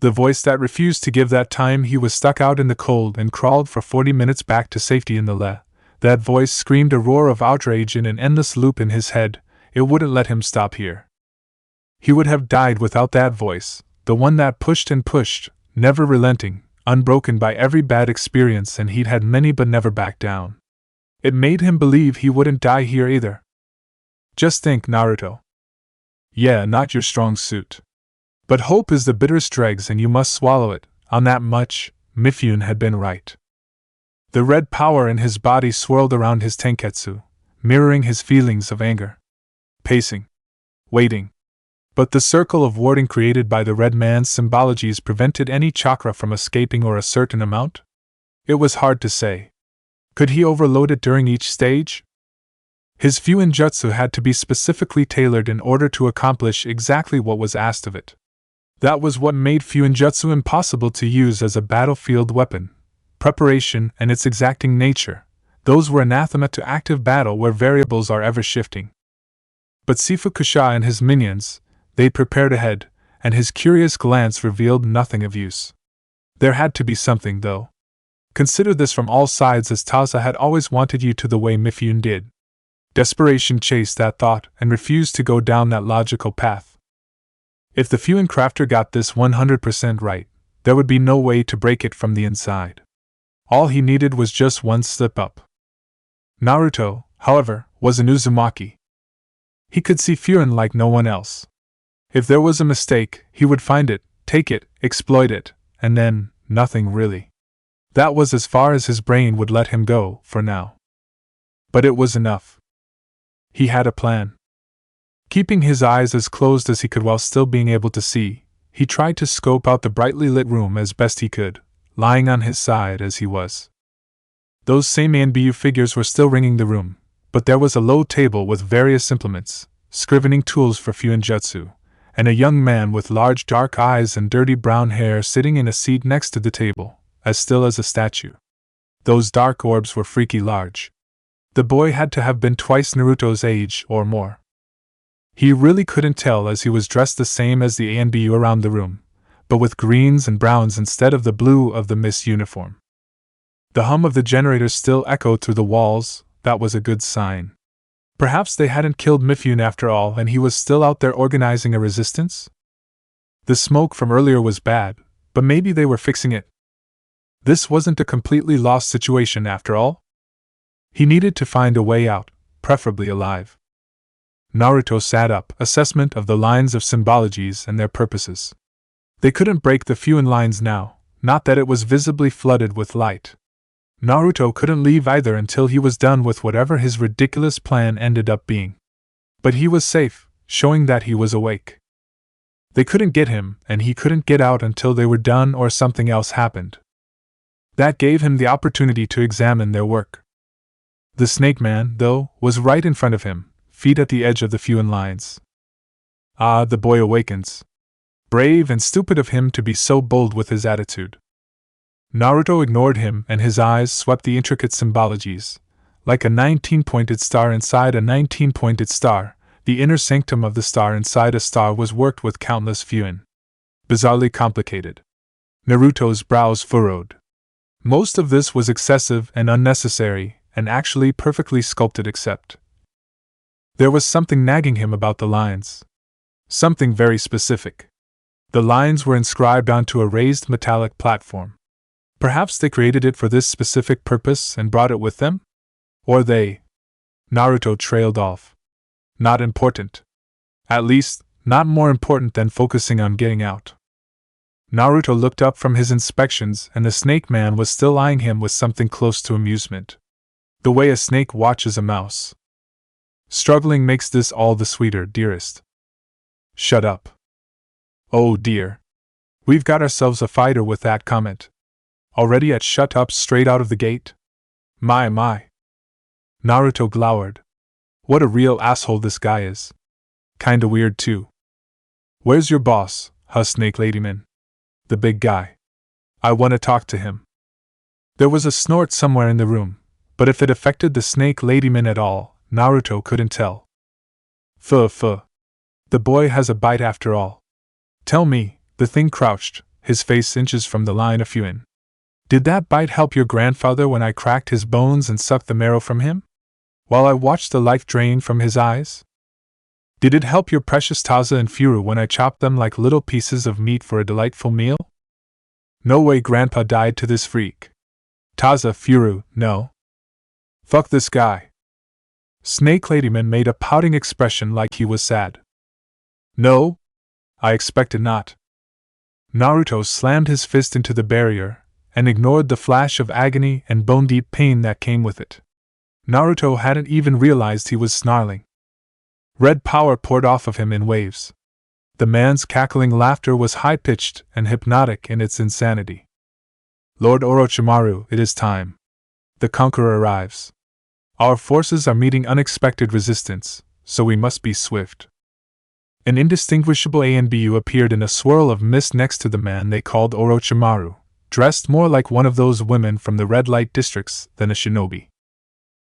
The voice that refused to give that time he was stuck out in the cold and crawled for 40 minutes back to safety in the le. That voice screamed a roar of outrage in an endless loop in his head. It wouldn't let him stop here. He would have died without that voice, the one that pushed and pushed, never relenting, unbroken by every bad experience, and he'd had many but never backed down. It made him believe he wouldn't die here either. Just think, Naruto. Yeah, not your strong suit. But hope is the bitterest dregs and you must swallow it. On that much, Mifune had been right. The red power in his body swirled around his tenketsu, mirroring his feelings of anger. Pacing. Waiting. But the circle of warding created by the red man's symbologies prevented any chakra from escaping, or a certain amount? It was hard to say. Could he overload it during each stage? His Fuin jutsu had to be specifically tailored in order to accomplish exactly what was asked of it. That was what made Fuin jutsu impossible to use as a battlefield weapon. Preparation and its exacting nature, those were anathema to active battle where variables are ever shifting. But Seifuku-sha and his minions, they prepared ahead, and his curious glance revealed nothing of use. There had to be something, though. Consider this from all sides, as Taza had always wanted you to the way Mifune did. Desperation chased that thought and refused to go down that logical path. If the Fuin crafter got this 100% right, there would be no way to break it from the inside. All he needed was just one slip up. Naruto, however, was an Uzumaki. He could see Fuin like no one else. If there was a mistake, he would find it, take it, exploit it, and then, nothing really. That was as far as his brain would let him go, for now. But it was enough. He had a plan. Keeping his eyes as closed as he could while still being able to see, he tried to scope out the brightly lit room as best he could, lying on his side as he was. Those same ANBU figures were still ringing the room, but there was a low table with various implements, scrivening tools for Fuinjutsu, and a young man with large dark eyes and dirty brown hair sitting in a seat next to the table, as still as a statue. Those dark orbs were freaky large. The boy had to have been twice Naruto's age or more. He really couldn't tell as he was dressed the same as the ANBU around the room, but with greens and browns instead of the blue of the Miss uniform. The hum of the generators still echoed through the walls. That was a good sign. Perhaps they hadn't killed Mifune after all and he was still out there organizing a resistance? The smoke from earlier was bad, but maybe they were fixing it. This wasn't a completely lost situation after all. He needed to find a way out, preferably alive. Naruto sat up, assessment of the lines of symbologies and their purposes. They couldn't break the Fuin lines now, not that it was visibly flooded with light. Naruto couldn't leave either until he was done with whatever his ridiculous plan ended up being. But he was safe, showing that he was awake. They couldn't get him, and he couldn't get out until they were done or something else happened. That gave him the opportunity to examine their work. The Snake Man, though, was right in front of him, feet at the edge of the Fuin lines. Ah, the boy awakens. Brave and stupid of him to be so bold with his attitude. Naruto ignored him and his eyes swept the intricate symbologies. Like a 19-pointed star inside a 19-pointed star, the inner sanctum of the star inside a star was worked with countless Fuin. Bizarrely complicated. Naruto's brows furrowed. Most of this was excessive and unnecessary, and actually perfectly sculpted except there was something nagging him about the lines. Something very specific. The lines were inscribed onto a raised metallic platform. Perhaps they created it for this specific purpose and brought it with them? Or they... Naruto trailed off. Not important. At least, not more important than focusing on getting out. Naruto looked up from his inspections and the Snake Man was still eyeing him with something close to amusement. The way a snake watches a mouse. Struggling makes this all the sweeter, dearest. Shut up. Oh dear. We've got ourselves a fighter with that comment. Already at shut up straight out of the gate? My. Naruto glowered. What a real asshole this guy is. Kinda weird too. Where's your boss, Snake Ladyman? The big guy. I wanna talk to him. There was a snort somewhere in the room, but if it affected the Snake Ladyman at all, Naruto couldn't tell. Fuh. The boy has a bite after all. Tell me, the thing crouched, his face inches from the line of Fuin. Did that bite help your grandfather when I cracked his bones and sucked the marrow from him? While I watched the life drain from his eyes? Did it help your precious Taza and Furu when I chopped them like little pieces of meat for a delightful meal? No way Grandpa died to this freak. Taza, Furu, no. Fuck this guy. Snake Ladyman made a pouting expression like he was sad. No? I expected not. Naruto slammed his fist into the barrier, and ignored the flash of agony and bone-deep pain that came with it. Naruto hadn't even realized he was snarling. Red power poured off of him in waves. The man's cackling laughter was high-pitched and hypnotic in its insanity. Lord Orochimaru, it is time. The conqueror arrives. Our forces are meeting unexpected resistance, so we must be swift. An indistinguishable ANBU appeared in a swirl of mist next to the man they called Orochimaru, dressed more like one of those women from the red light districts than a shinobi.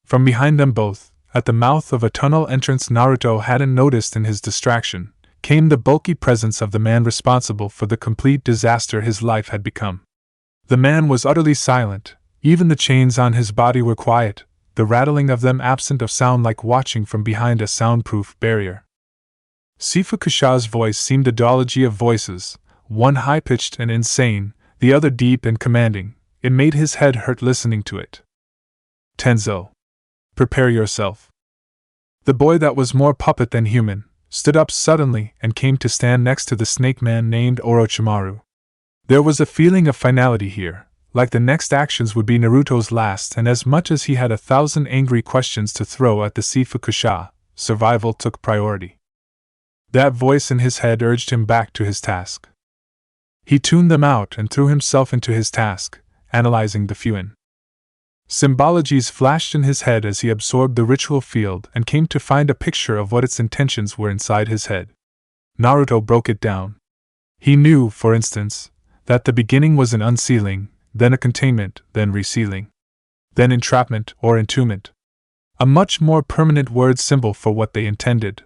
From behind them both, at the mouth of a tunnel entrance Naruto hadn't noticed in his distraction, came the bulky presence of the man responsible for the complete disaster his life had become. The man was utterly silent, even the chains on his body were quiet, the rattling of them absent of sound like watching from behind a soundproof barrier. Seifuku-sha's voice seemed a duology of voices, one high-pitched and insane, the other deep and commanding. It made his head hurt listening to it. Tenzo. Prepare yourself. The boy that was more puppet than human, stood up suddenly and came to stand next to the snake man named Orochimaru. There was a feeling of finality here, like the next actions would be Naruto's last, and as much as he had 1,000 angry questions to throw at the Seifuku-sha, survival took priority. That voice in his head urged him back to his task. He tuned them out and threw himself into his task, analyzing the fuin. Symbologies flashed in his head as he absorbed the ritual field and came to find a picture of what its intentions were inside his head. Naruto broke it down. He knew, for instance, that the beginning was an unsealing, then a containment, then resealing, then entrapment or entombment. A much more permanent word symbol for what they intended.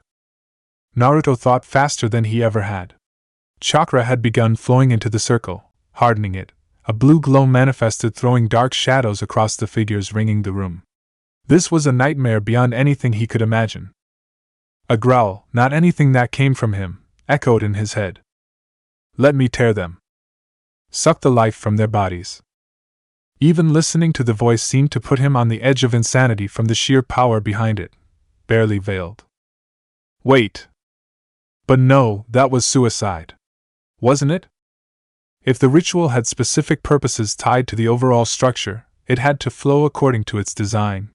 Naruto thought faster than he ever had. Chakra had begun flowing into the circle, hardening it. A blue glow manifested, throwing dark shadows across the figures ringing the room. This was a nightmare beyond anything he could imagine. A growl, not anything that came from him, echoed in his head. Let me tear them. Suck the life from their bodies. Even listening to the voice seemed to put him on the edge of insanity from the sheer power behind it, barely veiled. Wait. But no, that was suicide. Wasn't it? If the ritual had specific purposes tied to the overall structure, it had to flow according to its design.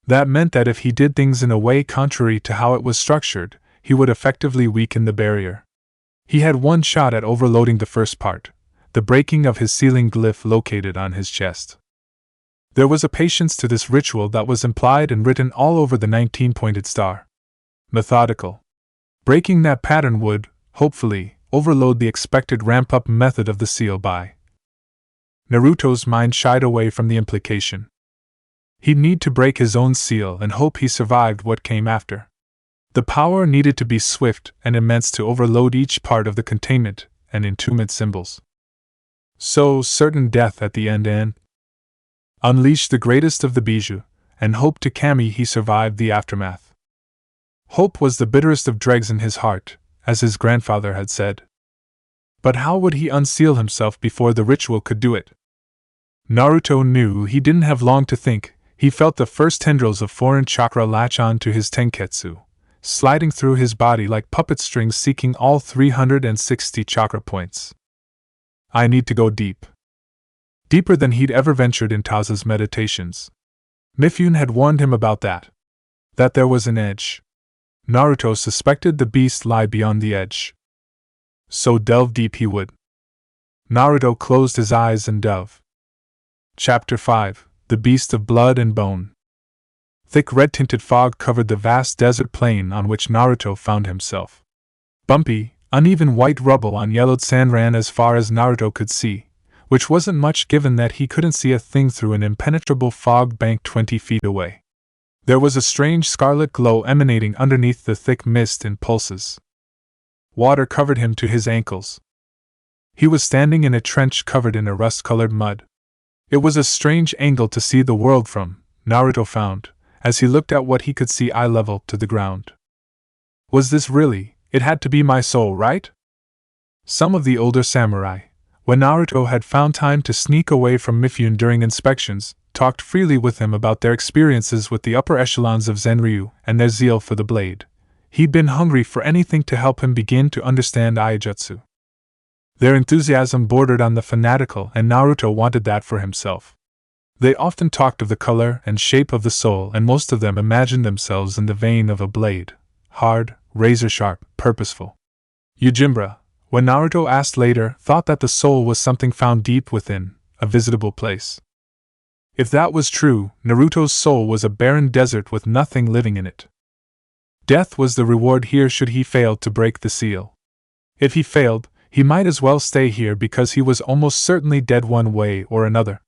That meant that if he did things in a way contrary to how it was structured, he would effectively weaken the barrier. He had one shot at overloading the first part, the breaking of his sealing glyph located on his chest. There was a patience to this ritual that was implied and written all over the 19-pointed star. Methodical. Breaking that pattern would, hopefully, overload the expected ramp-up method of the seal by. Naruto's mind shied away from the implication. He'd need to break his own seal and hope he survived what came after. The power needed to be swift and immense to overload each part of the containment and entombment symbols. So, certain death at the end and unleash the greatest of the bijou, and hope to Kami he survived the aftermath. Hope was the bitterest of dregs in his heart, as his grandfather had said. But how would he unseal himself before the ritual could do it? Naruto knew he didn't have long to think. He felt the first tendrils of foreign chakra latch on to his tenketsu, sliding through his body like puppet strings seeking all 360 chakra points. I need to go deep. Deeper than he'd ever ventured in Taza's meditations. Mifune had warned him about that. That there was an edge. Naruto suspected the beast lay beyond the edge. So delve deep he would. Naruto closed his eyes and dove. Chapter 5: The Beast of Blood and Bone. Thick red-tinted fog covered the vast desert plain on which Naruto found himself. Bumpy, uneven white rubble on yellowed sand ran as far as Naruto could see, which wasn't much given that he couldn't see a thing through an impenetrable fog bank 20 feet away. There was a strange scarlet glow emanating underneath the thick mist in pulses. Water covered him to his ankles. He was standing in a trench covered in a rust-colored mud. It was a strange angle to see the world from, Naruto found, as he looked at what he could see eye level to the ground. Was this really? It had to be my soul, right? Some of the older samurai, when Naruto had found time to sneak away from Mifune during inspections, talked freely with him about their experiences with the upper echelons of Zenryu and their zeal for the blade. He'd been hungry for anything to help him begin to understand Aijutsu. Their enthusiasm bordered on the fanatical, and Naruto wanted that for himself. They often talked of the color and shape of the soul, and most of them imagined themselves in the vein of a blade, hard, razor-sharp, purposeful. Yujimba, when Naruto asked later, thought that the soul was something found deep within, a visitable place. If that was true, Naruto's soul was a barren desert with nothing living in it. Death was the reward here should he fail to break the seal. If he failed, he might as well stay here because he was almost certainly dead one way or another.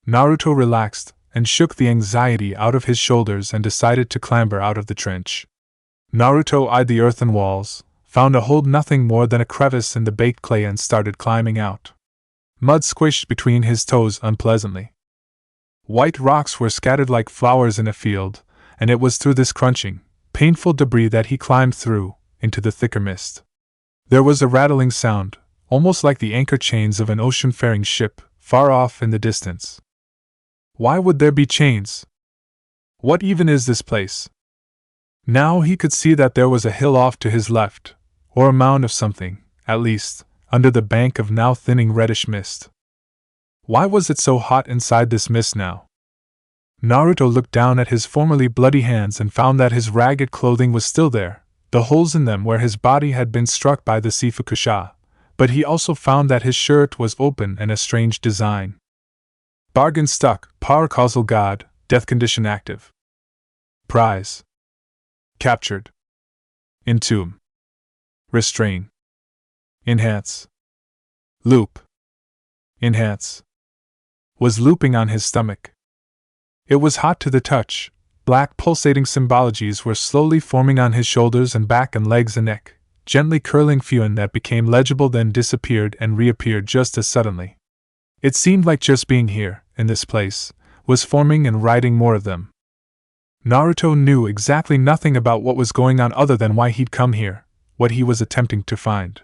Naruto relaxed and shook the anxiety out of his shoulders and decided to clamber out of the trench. Naruto eyed the earthen walls, found a hole nothing more than a crevice in the baked clay and started climbing out. Mud squished between his toes unpleasantly. White rocks were scattered like flowers in a field, and it was through this crunching, painful debris that he climbed through, into the thicker mist. There was a rattling sound, almost like the anchor chains of an ocean-faring ship, far off in the distance. Why would there be chains? What even is this place? Now he could see that there was a hill off to his left, or a mound of something, at least, under the bank of now thinning reddish mist. Why was it so hot inside this mist now? Naruto looked down at his formerly bloody hands and found that his ragged clothing was still there, the holes in them where his body had been struck by the Seifuku-sha, but he also found that his shirt was open and a strange design. Bargain stuck, power causal god, death condition active. Prize. Captured. Entomb. Restrain. Enhance. Loop. Enhance. Was looping on his stomach. It was hot to the touch. Black pulsating symbologies were slowly forming on his shoulders and back and legs and neck, gently curling fuin that became legible then disappeared and reappeared just as suddenly. It seemed like just being here, in this place, was forming and writing more of them. Naruto knew exactly nothing about what was going on other than why he'd come here, what he was attempting to find.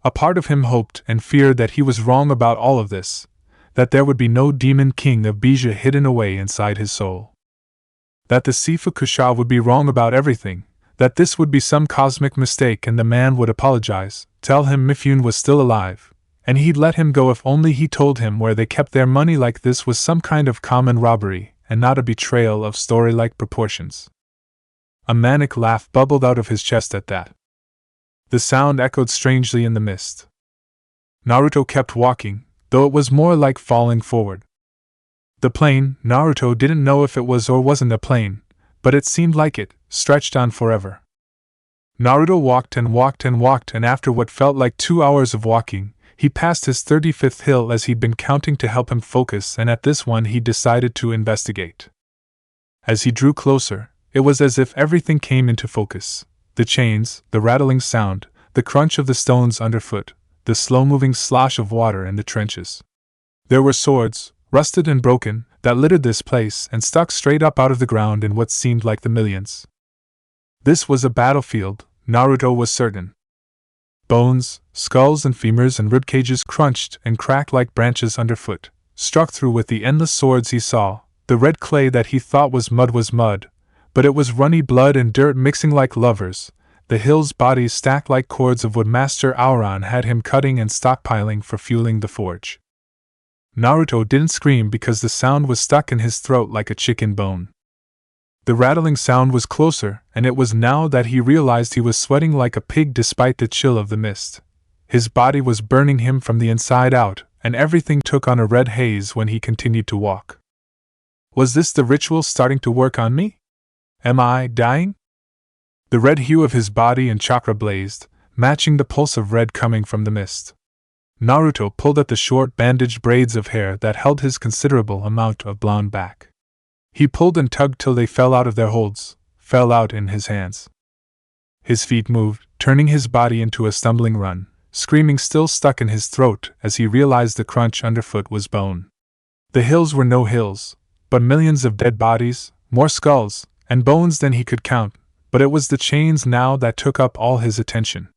A part of him hoped and feared that he was wrong about all of this, that there would be no demon king of Bija hidden away inside his soul. That the Seifuku-sha would be wrong about everything, that this would be some cosmic mistake and the man would apologize, tell him Mifune was still alive, and he'd let him go if only he told him where they kept their money like this was some kind of common robbery, and not a betrayal of story-like proportions. A manic laugh bubbled out of his chest at that. The sound echoed strangely in the mist. Naruto kept walking, though it was more like falling forward. The plane, Naruto didn't know if it was or wasn't a plane, but it seemed like it, stretched on forever. Naruto walked and walked and walked, and after what felt like 2 hours of walking, he passed his 35th hill as he'd been counting to help him focus, and at this one he decided to investigate. As he drew closer, it was as if everything came into focus. The chains, the rattling sound, the crunch of the stones underfoot, the slow-moving slosh of water in the trenches. There were swords, rusted and broken, that littered this place and stuck straight up out of the ground in what seemed like the millions. This was a battlefield, Naruto was certain. Bones, skulls and femurs and ribcages crunched and cracked like branches underfoot, struck through with the endless swords he saw. The red clay that he thought was mud, but it was runny blood and dirt mixing like lovers. The hills' bodies stacked like cords of wood Master Auron had him cutting and stockpiling for fueling the forge. Naruto didn't scream because the sound was stuck in his throat like a chicken bone. The rattling sound was closer, and it was now that he realized he was sweating like a pig despite the chill of the mist. His body was burning him from the inside out, and everything took on a red haze when he continued to walk. Was this the ritual starting to work on me? Am I dying? The red hue of his body and chakra blazed, matching the pulse of red coming from the mist. Naruto pulled at the short bandaged braids of hair that held his considerable amount of blonde back. He pulled and tugged till they fell out of their holds, fell out in his hands. His feet moved, turning his body into a stumbling run, screaming still stuck in his throat as he realized the crunch underfoot was bone. The hills were no hills, but millions of dead bodies, more skulls and bones than he could count, but it was the chains now that took up all his attention.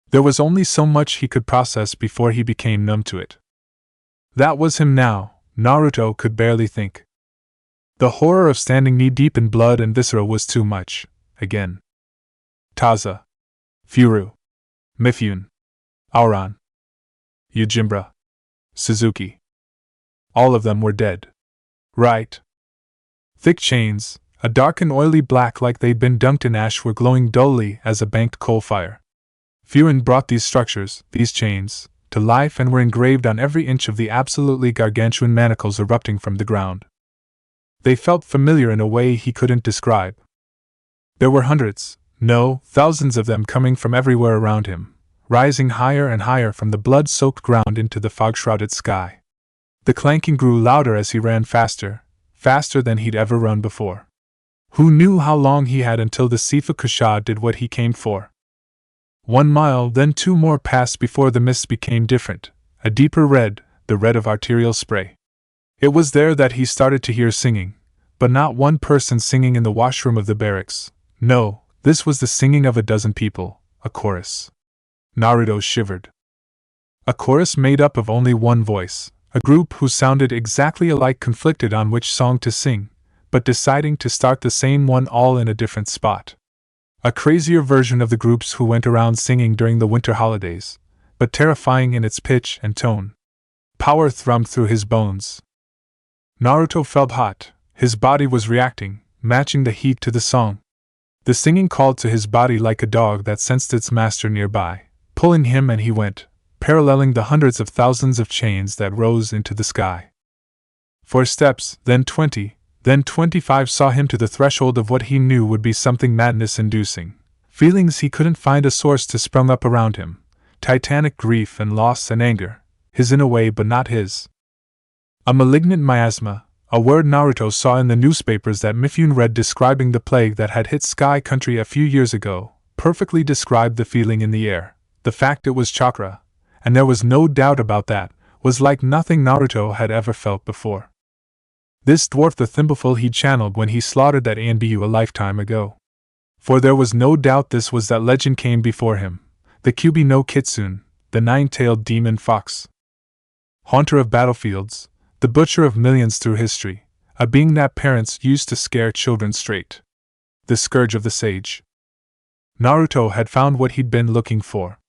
There was only so much he could process before he became numb to it. That was him now, Naruto could barely think. The horror of standing knee-deep in blood and viscera was too much, again. Taza. Furu. Mifune. Auron. Yojimba. Suzuki. All of them were dead. Right. Thick chains, a dark and oily black like they'd been dunked in ash, were glowing dully as a banked coal fire. Fuin brought these structures, these chains, to life and were engraved on every inch of the absolutely gargantuan manacles erupting from the ground. They felt familiar in a way he couldn't describe. There were hundreds, no, thousands of them coming from everywhere around him, rising higher and higher from the blood-soaked ground into the fog-shrouded sky. The clanking grew louder as he ran faster, faster than he'd ever run before. Who knew how long he had until the Seifuku-sha did what he came for? 1 mile, then 2 more passed before the mist became different, a deeper red, the red of arterial spray. It was there that he started to hear singing, but not one person singing in the washroom of the barracks. No, this was the singing of a dozen people, a chorus. Naruto shivered. A chorus made up of only one voice, a group who sounded exactly alike, conflicted on which song to sing, but deciding to start the same one all in a different spot. A crazier version of the groups who went around singing during the winter holidays, but terrifying in its pitch and tone. Power thrummed through his bones. Naruto felt hot, His body was reacting, matching the heat to the song. The singing called to his body like a dog that sensed its master nearby, pulling him, and he went, paralleling the hundreds of thousands of chains that rose into the sky. 4 steps, then 20, then 25 saw him to the threshold of what he knew would be something madness-inducing. Feelings he couldn't find a source to sprung up around him. Titanic grief and loss and anger. His in a way, but not his. A malignant miasma, a word Naruto saw in the newspapers that Mifune read describing the plague that had hit Sky Country a few years ago, perfectly described the feeling in the air. The fact it was chakra, and there was no doubt about that, was like nothing Naruto had ever felt before. This dwarfed the thimbleful he'd channeled when he slaughtered that Anbu a lifetime ago. For there was no doubt this was that legend came before him, the Kyubi no Kitsune, the nine-tailed demon fox. Haunter of battlefields, the butcher of millions through history, a being that parents used to scare children straight. The scourge of the sage. Naruto had found what he'd been looking for.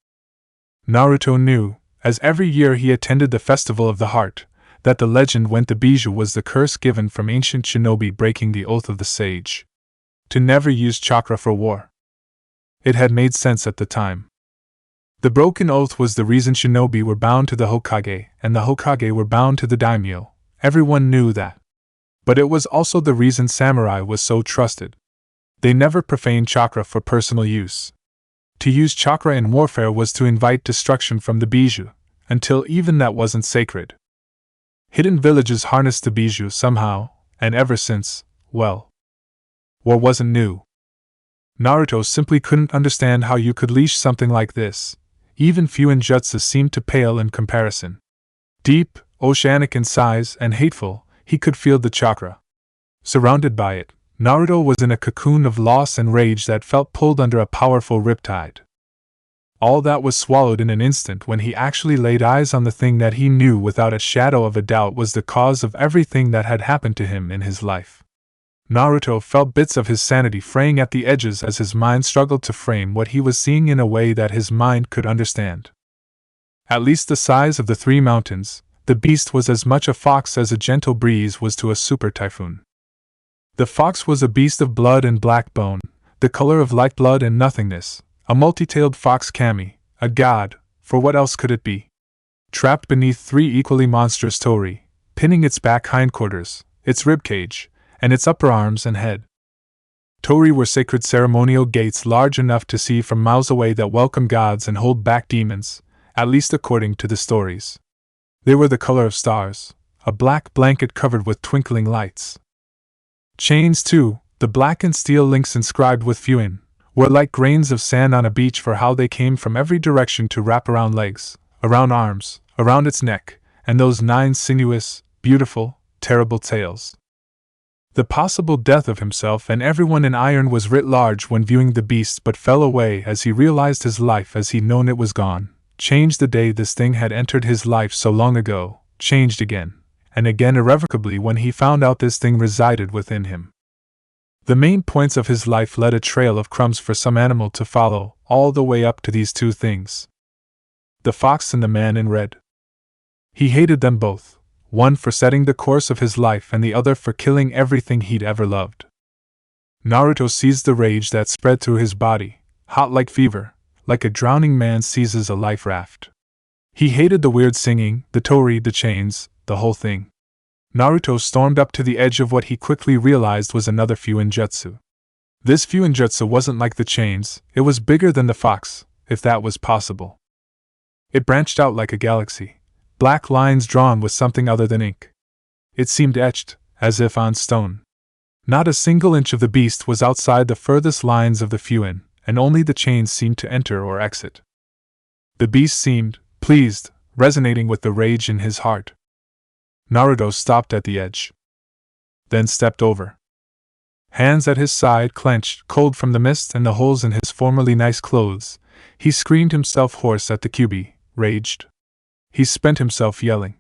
Naruto knew, as every year he attended the Festival of the Heart, that the legend went the bijou was the curse given from ancient shinobi breaking the oath of the sage. To never use chakra for war. It had made sense at the time. The broken oath was the reason shinobi were bound to the Hokage, and the Hokage were bound to the daimyo. Everyone knew that. But it was also the reason samurai was so trusted. They never profaned chakra for personal use. To use chakra in warfare was to invite destruction from the bijou, until even that wasn't sacred. Hidden villages harnessed the bijou somehow, and ever since, well, war wasn't new. Naruto simply couldn't understand how you could leash something like this. Even Fuinjutsu seemed to pale in comparison. Deep, oceanic in size, and hateful, he could feel the chakra. Surrounded by it, Naruto was in a cocoon of loss and rage that felt pulled under a powerful riptide. All that was swallowed in an instant when he actually laid eyes on the thing that he knew without a shadow of a doubt was the cause of everything that had happened to him in his life. Naruto felt bits of his sanity fraying at the edges as his mind struggled to frame what he was seeing in a way that his mind could understand. At least the size of the 3 mountains, the beast was as much a fox as a gentle breeze was to a super typhoon. The fox was a beast of blood and black bone, the color of light blood and nothingness, a multi-tailed fox kami, a god, for what else could it be? Trapped beneath 3 equally monstrous tori, pinning its back hindquarters, its ribcage, and its upper arms and head. Tori were sacred ceremonial gates large enough to see from miles away that welcome gods and hold back demons, at least according to the stories. They were the color of stars, a black blanket covered with twinkling lights. Chains, too, the black and steel links inscribed with Fuin, were like grains of sand on a beach for how they came from every direction to wrap around legs, around arms, around its neck, and those 9 sinuous, beautiful, terrible tails. The possible death of himself and everyone in iron was writ large when viewing the beast, but fell away as he realized his life as he'd known it was gone, changed the day this thing had entered his life so long ago, changed again, and again irrevocably when he found out this thing resided within him. The main points of his life led a trail of crumbs for some animal to follow, all the way up to these 2 things. The fox and the man in red. He hated them both. One for setting the course of his life and the other for killing everything he'd ever loved. Naruto seized the rage that spread through his body, hot like fever, like a drowning man seizes a life raft. He hated the weird singing, the tori, the chains, the whole thing. Naruto stormed up to the edge of what he quickly realized was another Fuinjutsu. This Fuinjutsu wasn't like the chains, it was bigger than the fox, if that was possible. It branched out like a galaxy. Black lines drawn with something other than ink. It seemed etched, as if on stone. Not a single inch of the beast was outside the furthest lines of the Fuin, and only the chains seemed to enter or exit. The beast seemed pleased, resonating with the rage in his heart. Naruto stopped at the edge. Then stepped over. Hands at his side clenched, cold from the mist and the holes in his formerly nice clothes, he screamed himself hoarse at the Kyubi, raged. He spent himself yelling.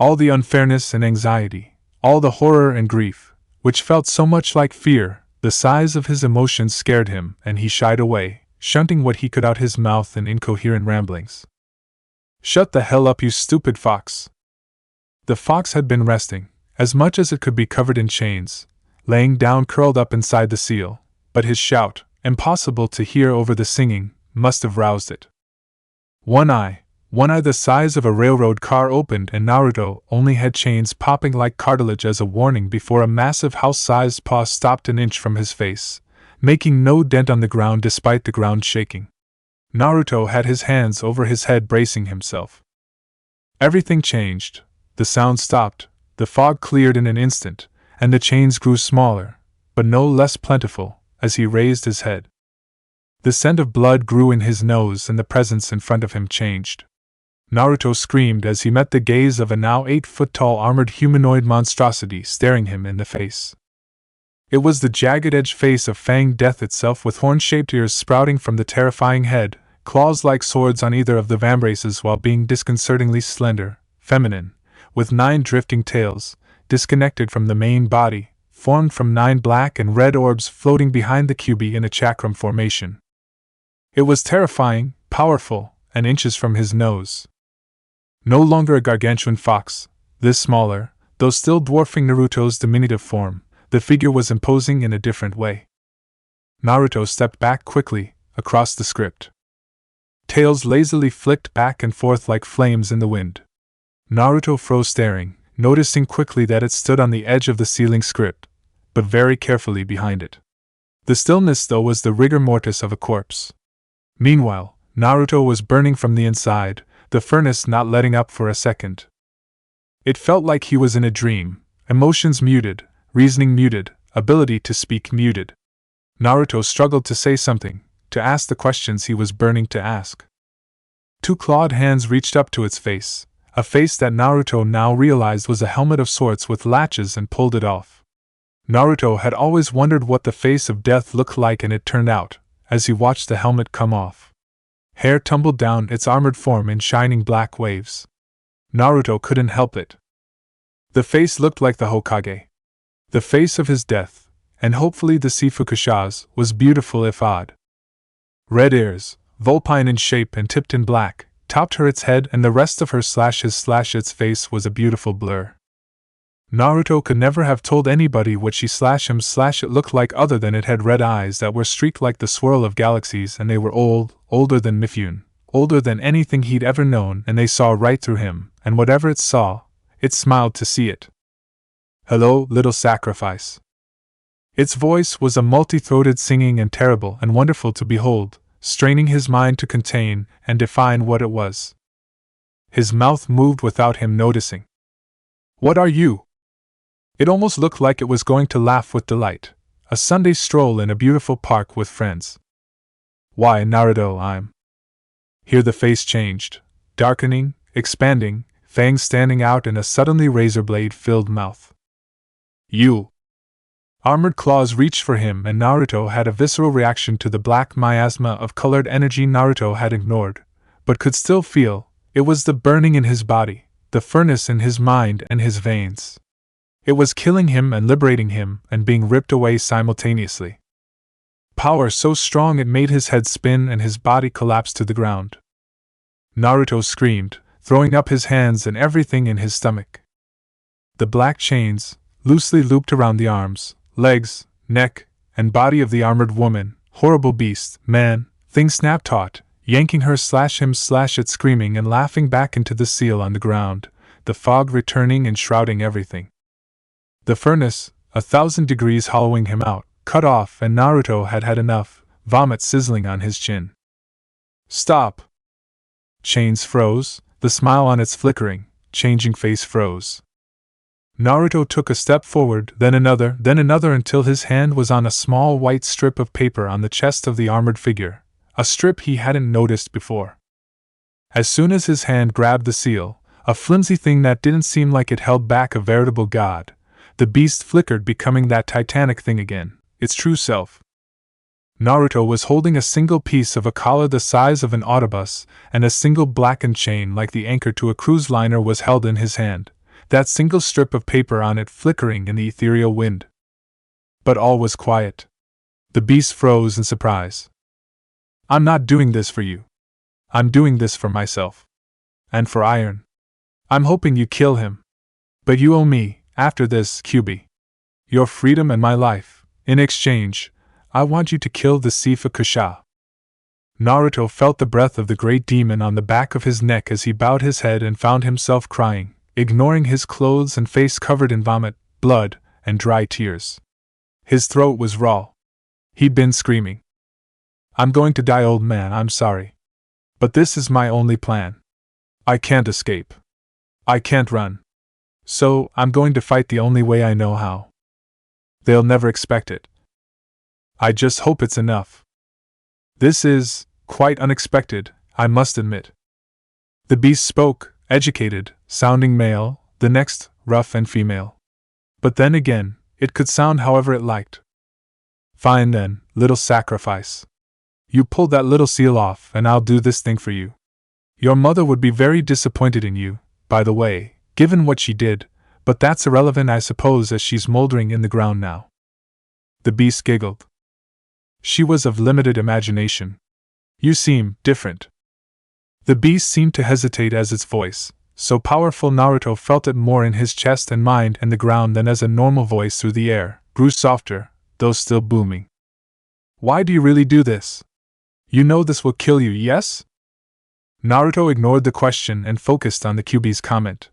All the unfairness and anxiety, all the horror and grief, which felt so much like fear, the size of his emotions scared him, and he shied away, shunting what he could out his mouth in incoherent ramblings. Shut the hell up, you stupid fox! The fox had been resting, as much as it could be covered in chains, laying down curled up inside the seal, but his shout, impossible to hear over the singing, must have roused it. One eye the size of a railroad car opened, and Naruto only had chains popping like cartilage as a warning before a massive house-sized paw stopped an inch from his face, making no dent on the ground despite the ground shaking. Naruto had his hands over his head bracing himself. Everything changed. The sound stopped, the fog cleared in an instant, and the chains grew smaller, but no less plentiful, as he raised his head. The scent of blood grew in his nose and the presence in front of him changed. Naruto screamed as he met the gaze of a now 8-foot-tall armored humanoid monstrosity staring him in the face. It was the jagged-edged face of fanged death itself, with horn-shaped ears sprouting from the terrifying head, claws like swords on either of the vambraces while being disconcertingly slender, feminine, with 9 drifting tails, disconnected from the main body, formed from 9 black and red orbs floating behind the kyubi in a chakram formation. It was terrifying, powerful, and inches from his nose. No longer a gargantuan fox, this smaller, though still dwarfing Naruto's diminutive form, the figure was imposing in a different way. Naruto stepped back quickly, across the script. Tails lazily flicked back and forth like flames in the wind. Naruto froze staring, noticing quickly that it stood on the edge of the ceiling script, but very carefully behind it. The stillness, though, was the rigor mortis of a corpse. Meanwhile, Naruto was burning from the inside, the furnace not letting up for a second. It felt like he was in a dream, emotions muted, reasoning muted, ability to speak muted. Naruto struggled to say something, to ask the questions he was burning to ask. 2 clawed hands reached up to its face, a face that Naruto now realized was a helmet of sorts with latches, and pulled it off. Naruto had always wondered what the face of death looked like, and it turned out, as he watched the helmet come off. Hair tumbled down its armored form in shining black waves. Naruto couldn't help it. The face looked like the Hokage. The face of his death, and hopefully the Seifuku-sha's, was beautiful if odd. Red ears, vulpine in shape and tipped in black, topped her its head, and the rest of her /its face was a beautiful blur. Naruto could never have told anybody what she /it looked like other than it had red eyes that were streaked like the swirl of galaxies, and they were older than Mifune, older than anything he'd ever known, and they saw right through him, and whatever it saw, it smiled to see it. "Hello, little sacrifice." Its voice was a multi-throated singing and terrible and wonderful to behold, straining his mind to contain and define what it was. His mouth moved without him noticing. "What are you?" It almost looked like it was going to laugh with delight. A Sunday stroll in a beautiful park with friends. "Why, Naruto, I'm..." Here the face changed, darkening, expanding, fangs standing out in a suddenly razor-blade-filled mouth. "You..." Armored claws reached for him, and Naruto had a visceral reaction to the black miasma of colored energy Naruto had ignored, but could still feel. It was the burning in his body, the furnace in his mind and his veins. It was killing him and liberating him and being ripped away simultaneously. Power so strong it made his head spin and his body collapse to the ground. Naruto screamed, throwing up his hands and everything in his stomach. The black chains, loosely looped around the arms, legs, neck, and body of the armored woman, horrible beast, man, thing snapped taut, yanking her /him/it screaming and laughing back into the seal on the ground, the fog returning and shrouding everything. The furnace, 1,000 degrees hollowing him out, cut off, and Naruto had had enough, vomit sizzling on his chin. "Stop!" Chains froze, the smile on its flickering, changing face froze. Naruto took a step forward, then another until his hand was on a small white strip of paper on the chest of the armored figure, a strip he hadn't noticed before. As soon as his hand grabbed the seal, a flimsy thing that didn't seem like it held back a veritable god, the beast flickered, becoming that titanic thing again, its true self. Naruto was holding a single piece of a collar the size of an autobus, and a single blackened chain like the anchor to a cruise liner was held in his hand, that single strip of paper on it flickering in the ethereal wind. But all was quiet. The beast froze in surprise. "I'm not doing this for you. I'm doing this for myself. And for Iron. I'm hoping you kill him. But you owe me, After this, QB. Your freedom and my life. In exchange, I want you to kill the Seifuku-sha. Naruto felt the breath of the great demon on the back of his neck as he bowed his head and found himself crying, ignoring his clothes and face covered in vomit, blood, and dry tears. His throat was raw. He'd been screaming. I'm going to die, old man, I'm sorry. But this is my only plan. I can't escape. I can't run. So, I'm going to fight the only way I know how. They'll never expect it. I just hope it's enough. This is quite unexpected, I must admit. The beast spoke, educated, sounding male, the next, rough and female. But then again, it could sound however it liked. Fine then, little sacrifice. You pull that little seal off, and I'll do this thing for you. Your mother would be very disappointed in you, by the way, given what she did, but that's irrelevant, I suppose, as she's moldering in the ground now. The beast giggled. She was of limited imagination. You seem different. The beast seemed to hesitate as its voice, so powerful Naruto felt it more in his chest and mind and the ground than as a normal voice through the air, grew softer, though still booming. Why do you really do this? You know this will kill you, yes? Naruto ignored the question and focused on the QB's comment.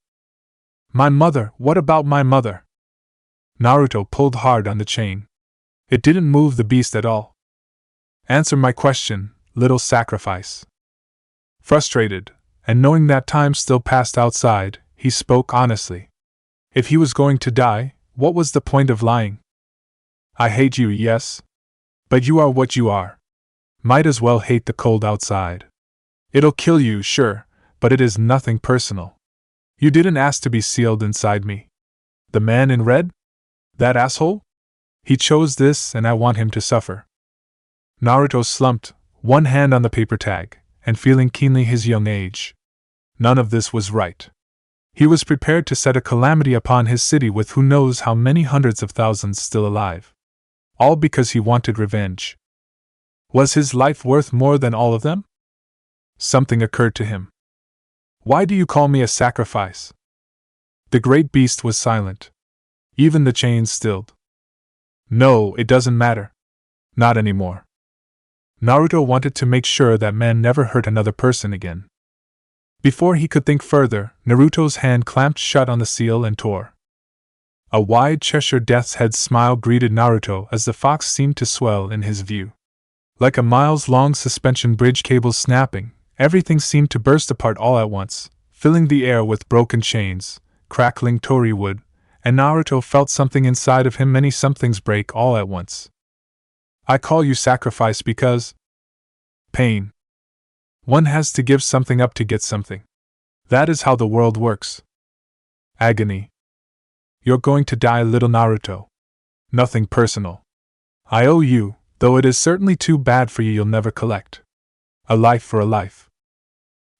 My mother, what about my mother? Naruto pulled hard on the chain. It didn't move the beast at all. Answer my question, little sacrifice. Frustrated, and knowing that time still passed outside, he spoke honestly. If he was going to die, what was the point of lying? I hate you, yes? But you are what you are. Might as well hate the cold outside. It'll kill you, sure, but it is nothing personal. You didn't ask to be sealed inside me. The man in red? That asshole? He chose this and I want him to suffer. Naruto slumped, one hand on the paper tag, and feeling keenly his young age. None of this was right. He was prepared to set a calamity upon his city with who knows how many hundreds of thousands still alive. All because he wanted revenge. Was his life worth more than all of them? Something occurred to him. Why do you call me a sacrifice? The great beast was silent. Even the chains stilled. No, it doesn't matter. Not anymore. Naruto wanted to make sure that man never hurt another person again. Before he could think further, Naruto's hand clamped shut on the seal and tore. A wide Cheshire Death's Head smile greeted Naruto as the fox seemed to swell in his view. Like a miles-long suspension bridge cable snapping, everything seemed to burst apart all at once, filling the air with broken chains, crackling torii wood, and Naruto felt something inside of him, many somethings break all at once. I call you sacrifice because... pain. One has to give something up to get something. That is how the world works. Agony. You're going to die, little Naruto. Nothing personal. I owe you, though it is certainly too bad for you you'll never collect. A life for a life.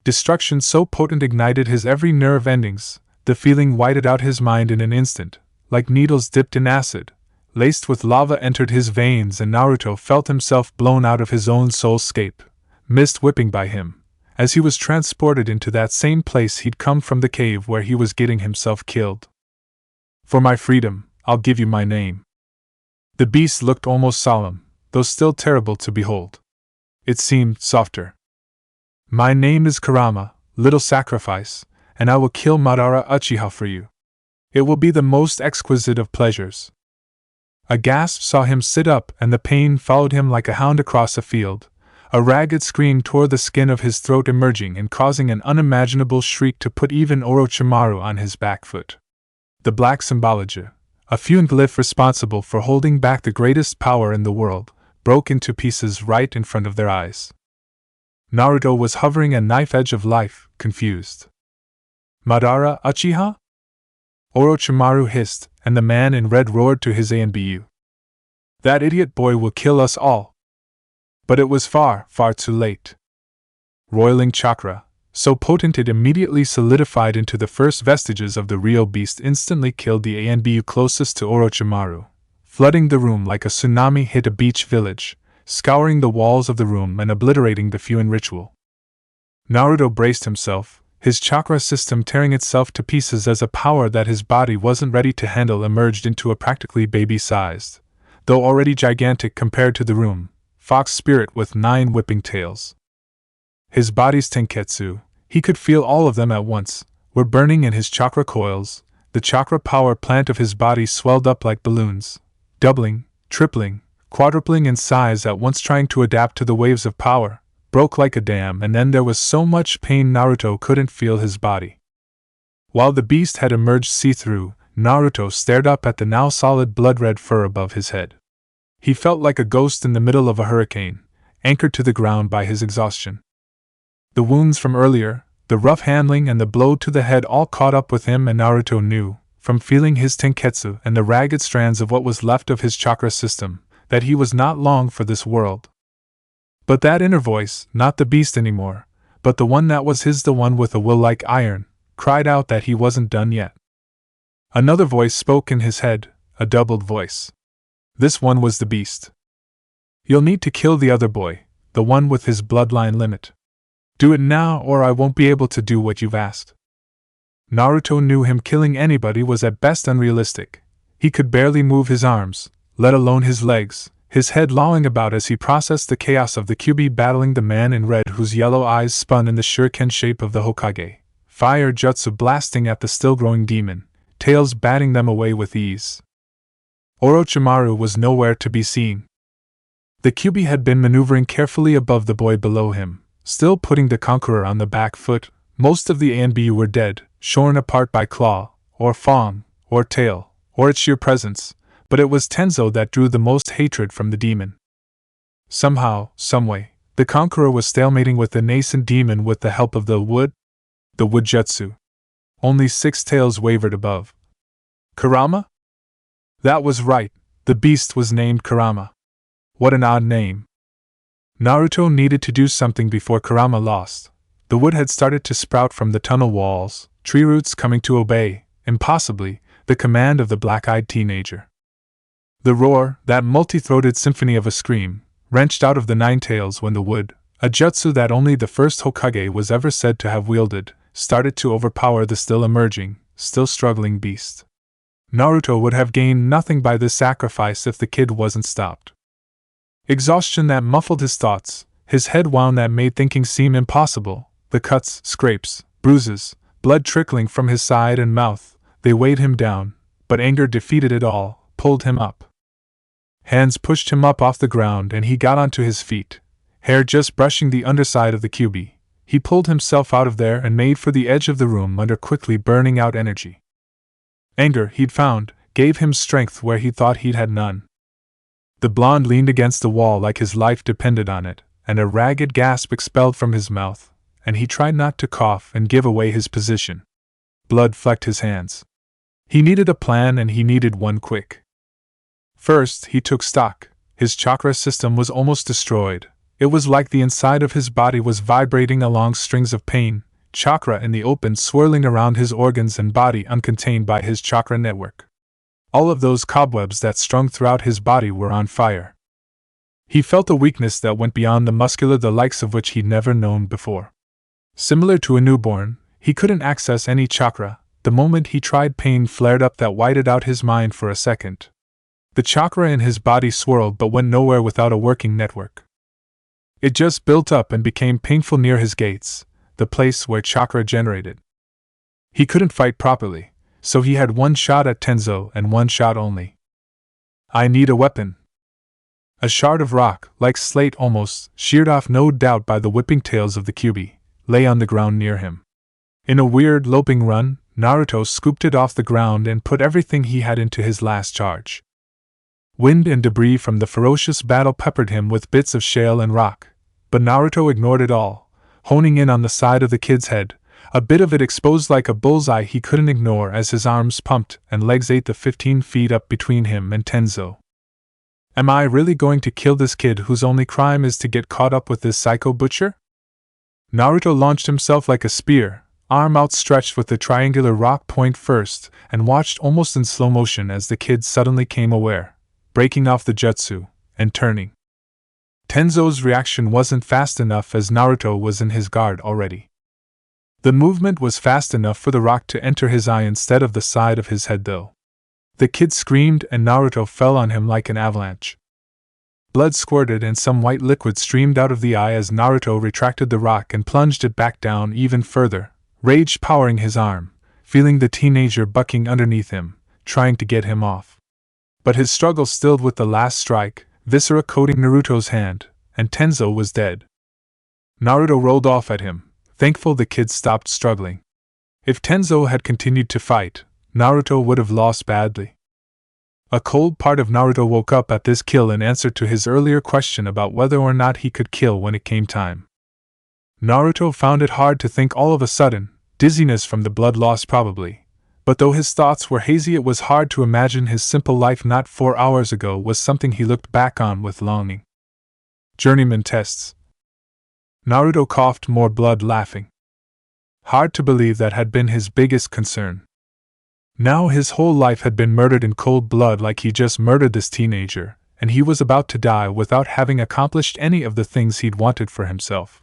Destruction so potent ignited his every nerve endings, the feeling whited out his mind in an instant, like needles dipped in acid, laced with lava entered his veins and Naruto felt himself blown out of his own soulscape, mist whipping by him, as he was transported into that same place he'd come from, the cave where he was getting himself killed. For my freedom, I'll give you my name. The beast looked almost solemn, though still terrible to behold. It seemed softer. My name is Kurama, little sacrifice, and I will kill Madara Uchiha for you. It will be the most exquisite of pleasures. A gasp saw him sit up and the pain followed him like a hound across a field. A ragged scream tore the skin of his throat, emerging and causing an unimaginable shriek to put even Orochimaru on his back foot. The black symbology, a fusion glyph responsible for holding back the greatest power in the world, broke into pieces right in front of their eyes. Naruto was hovering a knife edge of life, confused. Madara Uchiha? Orochimaru hissed, and the man in red roared to his ANBU. That idiot boy will kill us all. But it was far, far too late. Roiling chakra, so potent it immediately solidified into the first vestiges of the real beast, instantly killed the ANBU closest to Orochimaru, flooding the room like a tsunami hit a beach village, scouring the walls of the room and obliterating the Fuin ritual. Naruto braced himself, his chakra system tearing itself to pieces as a power that his body wasn't ready to handle emerged into a practically baby-sized, though already gigantic compared to the room, fox spirit with 9 whipping tails. His body's tenketsu, he could feel all of them at once, were burning in his chakra coils. The chakra power plant of his body swelled up like balloons, doubling, tripling, quadrupling in size at once, trying to adapt to the waves of power, broke like a dam, and then there was so much pain Naruto couldn't feel his body. While the beast had emerged see-through, Naruto stared up at the now solid blood-red fur above his head. He felt like a ghost in the middle of a hurricane, anchored to the ground by his exhaustion. The wounds from earlier, the rough handling and the blow to the head all caught up with him, and Naruto knew, from feeling his tenketsu and the ragged strands of what was left of his chakra system, that he was not long for this world. But that inner voice, not the beast anymore, but the one that was his, the one with a will like iron, cried out that he wasn't done yet. Another voice spoke in his head, a doubled voice. This one was the beast. You'll need to kill the other boy, the one with his bloodline limit. Do it now or I won't be able to do what you've asked. Naruto knew him killing anybody was at best unrealistic. He could barely move his arms, let alone his legs, his head lolling about as he processed the chaos of the Kyuubi battling the man in red whose yellow eyes spun in the shuriken shape of the Hokage, fire jutsu blasting at the still-growing demon, tails batting them away with ease. Orochimaru was nowhere to be seen. The Kyuubi had been maneuvering carefully above the boy below him, still putting the conqueror on the back foot. Most of the A and B were dead, shorn apart by claw, or fang, or tail, or its sheer presence, but it was Tenzo that drew the most hatred from the demon. Somehow, someway, the conqueror was stalemating with the nascent demon with the help of the wood jutsu. Only 6 tails wavered above. Kurama? That was right, the beast was named Kurama. What an odd name. Naruto needed to do something before Kurama lost. The wood had started to sprout from the tunnel walls, tree roots coming to obey, impossibly, the command of the black-eyed teenager. The roar, that multi-throated symphony of a scream, wrenched out of the 9 tails when the wood, a jutsu that only the first Hokage was ever said to have wielded, started to overpower the still emerging, still struggling beast. Naruto would have gained nothing by this sacrifice if the kid wasn't stopped. Exhaustion that muffled his thoughts, his head wound that made thinking seem impossible, the cuts, scrapes, bruises, blood trickling from his side and mouth, they weighed him down, but anger defeated it all, pulled him up. Hands pushed him up off the ground and he got onto his feet, hair just brushing the underside of the Kyuubi. He pulled himself out of there and made for the edge of the room under quickly burning out energy. Anger, he'd found, gave him strength where he thought he'd had none. The blonde leaned against the wall like his life depended on it, and a ragged gasp expelled from his mouth, and he tried not to cough and give away his position. Blood flecked his hands. He needed a plan and he needed one quick. First, he took stock. His chakra system was almost destroyed. It was like the inside of his body was vibrating along strings of pain, chakra in the open swirling around his organs and body uncontained by his chakra network. All of those cobwebs that strung throughout his body were on fire. He felt a weakness that went beyond the muscular, the likes of which he'd never known before. Similar to a newborn, he couldn't access any chakra. The moment he tried, pain flared up that whited out his mind for a second. The chakra in his body swirled but went nowhere without a working network. It just built up and became painful near his gates, the place where chakra generated. He couldn't fight properly, so he had one shot at Tenzo and one shot only. I need a weapon. A shard of rock, like slate almost, sheared off no doubt by the whipping tails of the Kyuubi, lay on the ground near him. In a weird loping run, Naruto scooped it off the ground and put everything he had into his last charge. Wind and debris from the ferocious battle peppered him with bits of shale and rock, but Naruto ignored it all, honing in on the side of the kid's head, a bit of it exposed like a bullseye he couldn't ignore as his arms pumped and legs ate the 15 feet up between him and Tenzo. Am I really going to kill this kid whose only crime is to get caught up with this psycho butcher? Naruto launched himself like a spear, arm outstretched with the triangular rock point first, and watched almost in slow motion as the kid suddenly came aware, breaking off the jutsu, and turning. Tenzo's reaction wasn't fast enough as Naruto was in his guard already. The movement was fast enough for the rock to enter his eye instead of the side of his head though. The kid screamed and Naruto fell on him like an avalanche. Blood squirted and some white liquid streamed out of the eye as Naruto retracted the rock and plunged it back down even further, rage powering his arm, feeling the teenager bucking underneath him, trying to get him off. But his struggle stilled with the last strike, viscera coating Naruto's hand, and Tenzo was dead. Naruto rolled off at him, thankful the kid stopped struggling. If Tenzo had continued to fight, Naruto would have lost badly. A cold part of Naruto woke up at this kill in answer to his earlier question about whether or not he could kill when it came time. Naruto found it hard to think all of a sudden, dizziness from the blood loss probably, but though his thoughts were hazy it was hard to imagine his simple life not 4 hours ago was something he looked back on with longing. Journeyman tests. Naruto coughed more blood laughing. Hard to believe that had been his biggest concern. Now his whole life had been murdered in cold blood like he just murdered this teenager, and he was about to die without having accomplished any of the things he'd wanted for himself.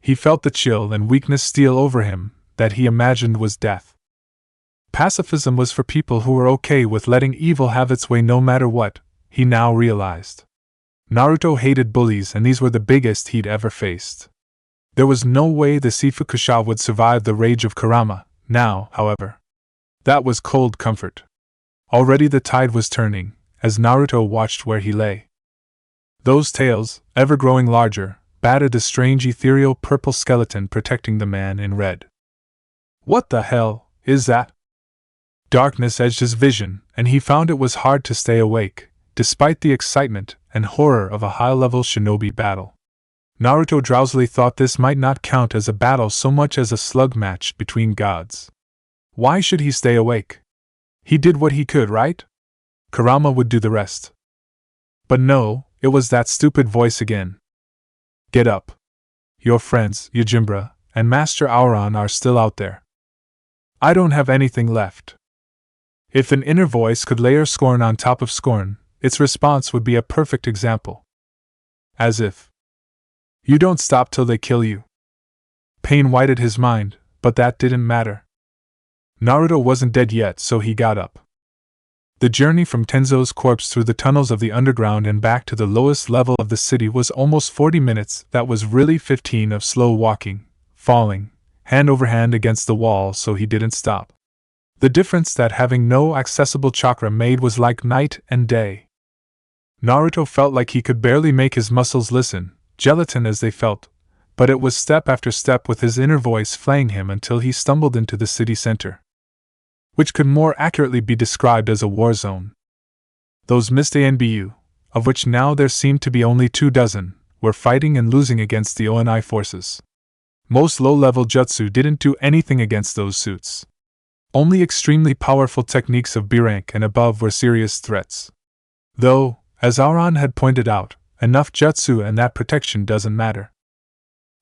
He felt the chill and weakness steal over him that he imagined was death. Pacifism was for people who were okay with letting evil have its way no matter what, he now realized. Naruto hated bullies and these were the biggest he'd ever faced. There was no way the Seifuku-sha would survive the rage of Kurama, now, however. That was cold comfort. Already the tide was turning, as Naruto watched where he lay. Those tails, ever growing larger, batted a strange ethereal purple skeleton protecting the man in red. What the hell is that? Darkness edged his vision, and he found it was hard to stay awake, despite the excitement and horror of a high-level shinobi battle. Naruto drowsily thought this might not count as a battle so much as a slug match between gods. Why should he stay awake? He did what he could, right? Kurama would do the rest. But no, it was that stupid voice again. Get up. Your friends, Yajimbra, and Master Auron are still out there. I don't have anything left. If an inner voice could layer scorn on top of scorn, its response would be a perfect example. As if. You don't stop till they kill you. Pain whited his mind, but that didn't matter. Naruto wasn't dead yet, so he got up. The journey from Tenzo's corpse through the tunnels of the underground and back to the lowest level of the city was almost 40 minutes. That was really 15 of slow walking, falling, hand over hand against the wall so he didn't stop. The difference that having no accessible chakra made was like night and day. Naruto felt like he could barely make his muscles listen, gelatin as they felt, but it was step after step with his inner voice flaying him until he stumbled into the city center, which could more accurately be described as a war zone. Those missed ANBU, of which now there seemed to be only 24, were fighting and losing against the ONI forces. Most low-level jutsu didn't do anything against those suits. Only extremely powerful techniques of B rank and above were serious threats. Though, as Auron had pointed out, enough jutsu and that protection doesn't matter.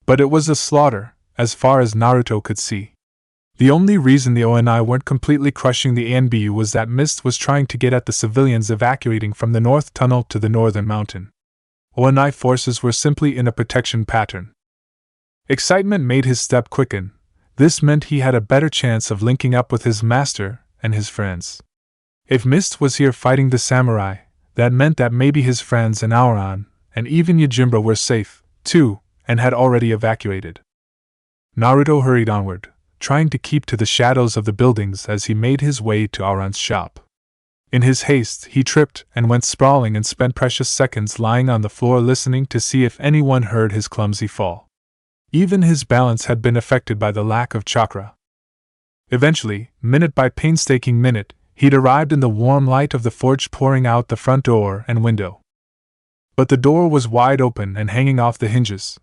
But it was a slaughter, as far as Naruto could see. The only reason the ONI weren't completely crushing the ANBU was that Mist was trying to get at the civilians evacuating from the north tunnel to the northern mountain. ONI forces were simply in a protection pattern. Excitement made his step quicken. This meant he had a better chance of linking up with his master and his friends. If Mist was here fighting the samurai, that meant that maybe his friends and Auron, and even Yajimbra were safe, too, and had already evacuated. Naruto hurried onward, trying to keep to the shadows of the buildings as he made his way to Auron's shop. In his haste, he tripped and went sprawling and spent precious seconds lying on the floor listening to see if anyone heard his clumsy fall. Even his balance had been affected by the lack of chakra. Eventually, minute by painstaking minute, he'd arrived in the warm light of the forge pouring out the front door and window. But the door was wide open and hanging off the hinges.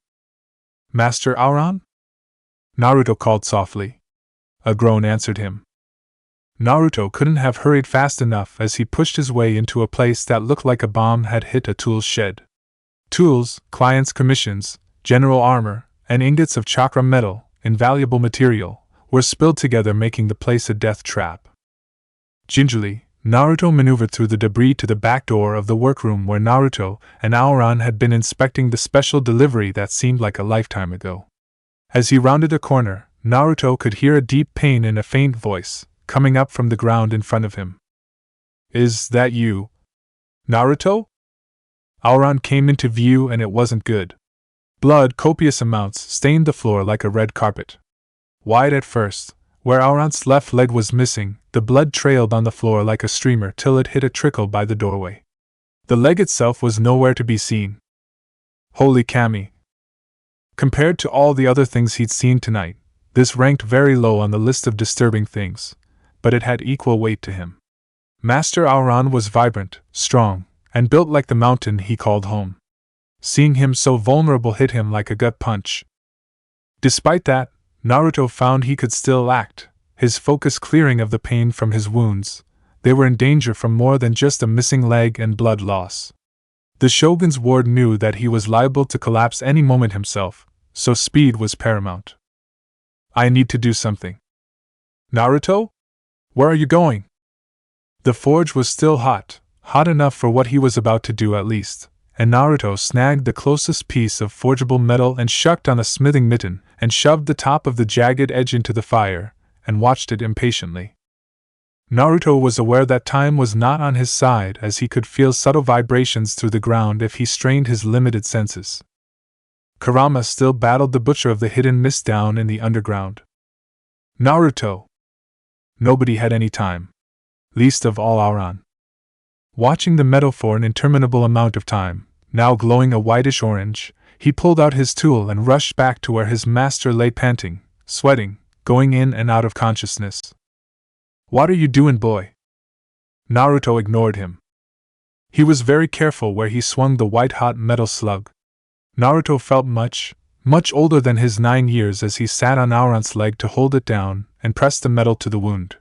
Master Auron? Naruto called softly. A groan answered him. Naruto couldn't have hurried fast enough as he pushed his way into a place that looked like a bomb had hit a tool shed. Tools, clients' commissions, general armor, and ingots of chakra metal, invaluable material, were spilled together making the place a death trap. Gingerly, Naruto maneuvered through the debris to the back door of the workroom where Naruto and Auron had been inspecting the special delivery that seemed like a lifetime ago. As he rounded a corner, Naruto could hear a deep pain in a faint voice, coming up from the ground in front of him. Is that you, Naruto? Auron came into view and it wasn't good. Blood, copious amounts, stained the floor like a red carpet. Wide at first, where Auron's left leg was missing, the blood trailed on the floor like a streamer till it hit a trickle by the doorway. The leg itself was nowhere to be seen. Holy Kami! Compared to all the other things he'd seen tonight, this ranked very low on the list of disturbing things, but it had equal weight to him. Master Auron was vibrant, strong, and built like the mountain he called home. Seeing him so vulnerable hit him like a gut punch. Despite that, Naruto found he could still act, his focus clearing of the pain from his wounds. They were in danger from more than just a missing leg and blood loss. The Shogun's ward knew that he was liable to collapse any moment himself, so speed was paramount. I need to do something. Naruto? Where are you going? The forge was still hot enough for what he was about to do at least, and Naruto snagged the closest piece of forgeable metal and shucked on a smithing mitten and shoved the top of the jagged edge into the fire, and watched it impatiently. Naruto was aware that time was not on his side as he could feel subtle vibrations through the ground if he strained his limited senses. Kurama still battled the butcher of the hidden mist down in the underground. Naruto! Nobody had any time. Least of all Auron. Watching the metal for an interminable amount of time, now glowing a whitish orange, he pulled out his tool and rushed back to where his master lay panting, sweating, going in and out of consciousness. What are you doing, boy? Naruto ignored him. He was very careful where he swung the white-hot metal slug. Naruto felt much older than his 9 years as he sat on Auron's leg to hold it down and pressed the metal to the wound.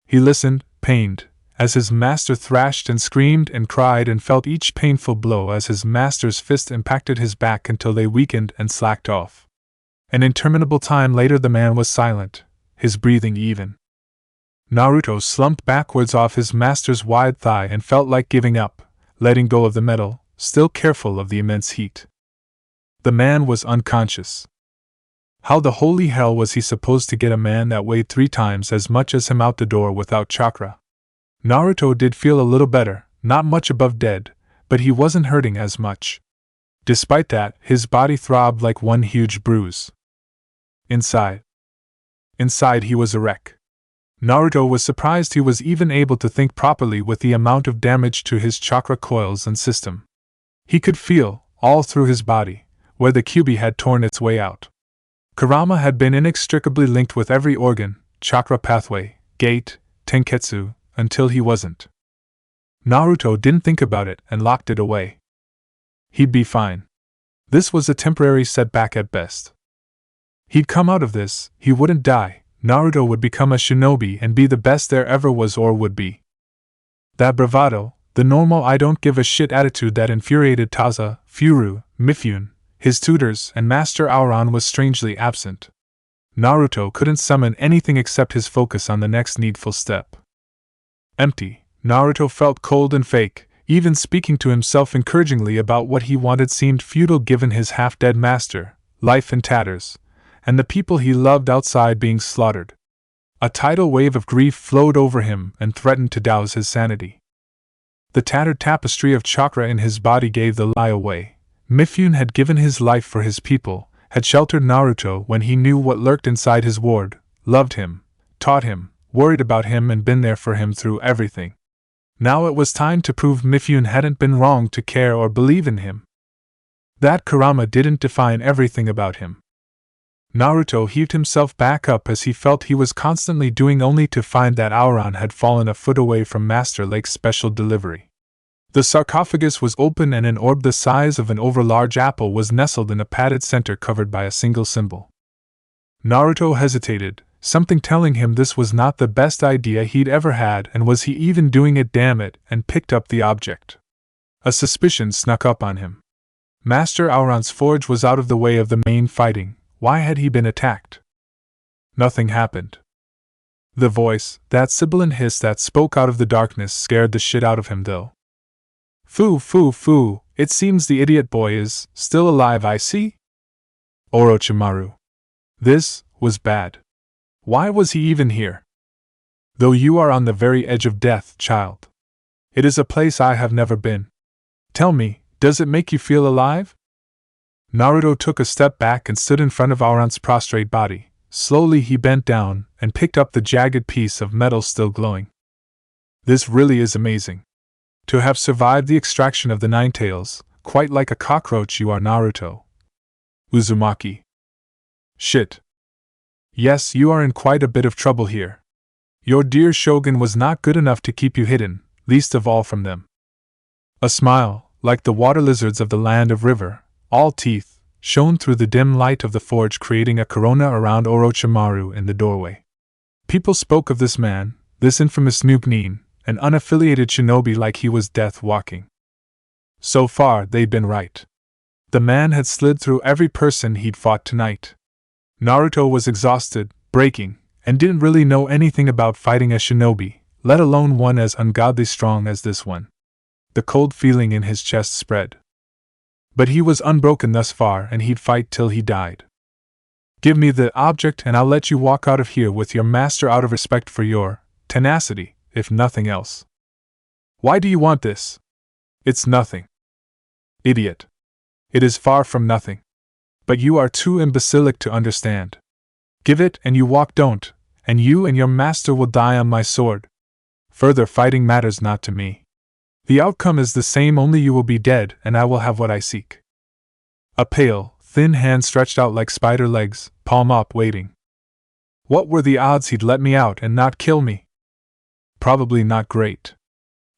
He listened, pained, as his master thrashed and screamed and cried and felt each painful blow as his master's fist impacted his back until they weakened and slacked off. An interminable time later the man was silent, his breathing even. Naruto slumped backwards off his master's wide thigh and felt like giving up, letting go of the metal, still careful of the immense heat. The man was unconscious. How the holy hell was he supposed to get a man that weighed 3 times as much as him out the door without chakra? Naruto did feel a little better, not much above dead, but he wasn't hurting as much. Despite that, his body throbbed like one huge bruise. Inside he was a wreck. Naruto was surprised he was even able to think properly with the amount of damage to his chakra coils and system. He could feel, all through his body, where the Kyuubi had torn its way out. Kurama had been inextricably linked with every organ, chakra pathway, gate, tenketsu, until he wasn't. Naruto didn't think about it and locked it away. He'd be fine. This was a temporary setback at best. He'd come out of this, he wouldn't die, Naruto would become a shinobi and be the best there ever was or would be. That bravado, the normal I don't give a shit attitude that infuriated Taza, Furu, Mifune, his tutors, and Master Auron was strangely absent. Naruto couldn't summon anything except his focus on the next needful step. Empty, Naruto felt cold and fake, even speaking to himself encouragingly about what he wanted seemed futile given his half-dead master, life in tatters, and the people he loved outside being slaughtered. A tidal wave of grief flowed over him and threatened to douse his sanity. The tattered tapestry of chakra in his body gave the lie away. Mifune had given his life for his people, had sheltered Naruto when he knew what lurked inside his ward, loved him, taught him, worried about him and been there for him through everything. Now it was time to prove Mifune hadn't been wrong to care or believe in him. That Kurama didn't define everything about him. Naruto heaved himself back up as he felt he was constantly doing only to find that Auron had fallen a foot away from Master Lake's special delivery. The sarcophagus was open and an orb the size of an overlarge apple was nestled in a padded center covered by a single symbol. Naruto hesitated, something telling him this was not the best idea he'd ever had, and was he even doing it, damn it, and picked up the object. A suspicion snuck up on him. Master Auron's forge was out of the way of the main fighting. Why had he been attacked? Nothing happened. The voice, that sibilant hiss that spoke out of the darkness, scared the shit out of him though. Foo, it seems the idiot boy is still alive, I see? Orochimaru. This, was bad. Why was he even here? Though you are on the very edge of death, child. It is a place I have never been. Tell me, does it make you feel alive? Naruto took a step back and stood in front of Aoran's prostrate body. Slowly he bent down and picked up the jagged piece of metal still glowing. This really is amazing. To have survived the extraction of the Nine Tails, quite like a cockroach you are, Naruto. Uzumaki. Shit. Yes, you are in quite a bit of trouble here. Your dear shogun was not good enough to keep you hidden, least of all from them. A smile, like the water lizards of the land of river, all teeth, shone through the dim light of the forge, creating a corona around Orochimaru in the doorway. People spoke of this man, this infamous Noob-nin, an unaffiliated shinobi, like he was death walking. So far, they'd been right. The man had slid through every person he'd fought tonight. Naruto was exhausted, breaking, and didn't really know anything about fighting a shinobi, let alone one as ungodly strong as this one. The cold feeling in his chest spread. But he was unbroken thus far, and he'd fight till he died. Give me the object and I'll let you walk out of here with your master out of respect for your tenacity, if nothing else. Why do you want this? It's nothing. Idiot. It is far from nothing. But you are too imbecilic to understand. Give it and you walk, don't, and you and your master will die on my sword. Further fighting matters not to me. The outcome is the same, only you will be dead and I will have what I seek. A pale, thin hand stretched out like spider legs, palm up, waiting. What were the odds he'd let me out and not kill me? Probably not great.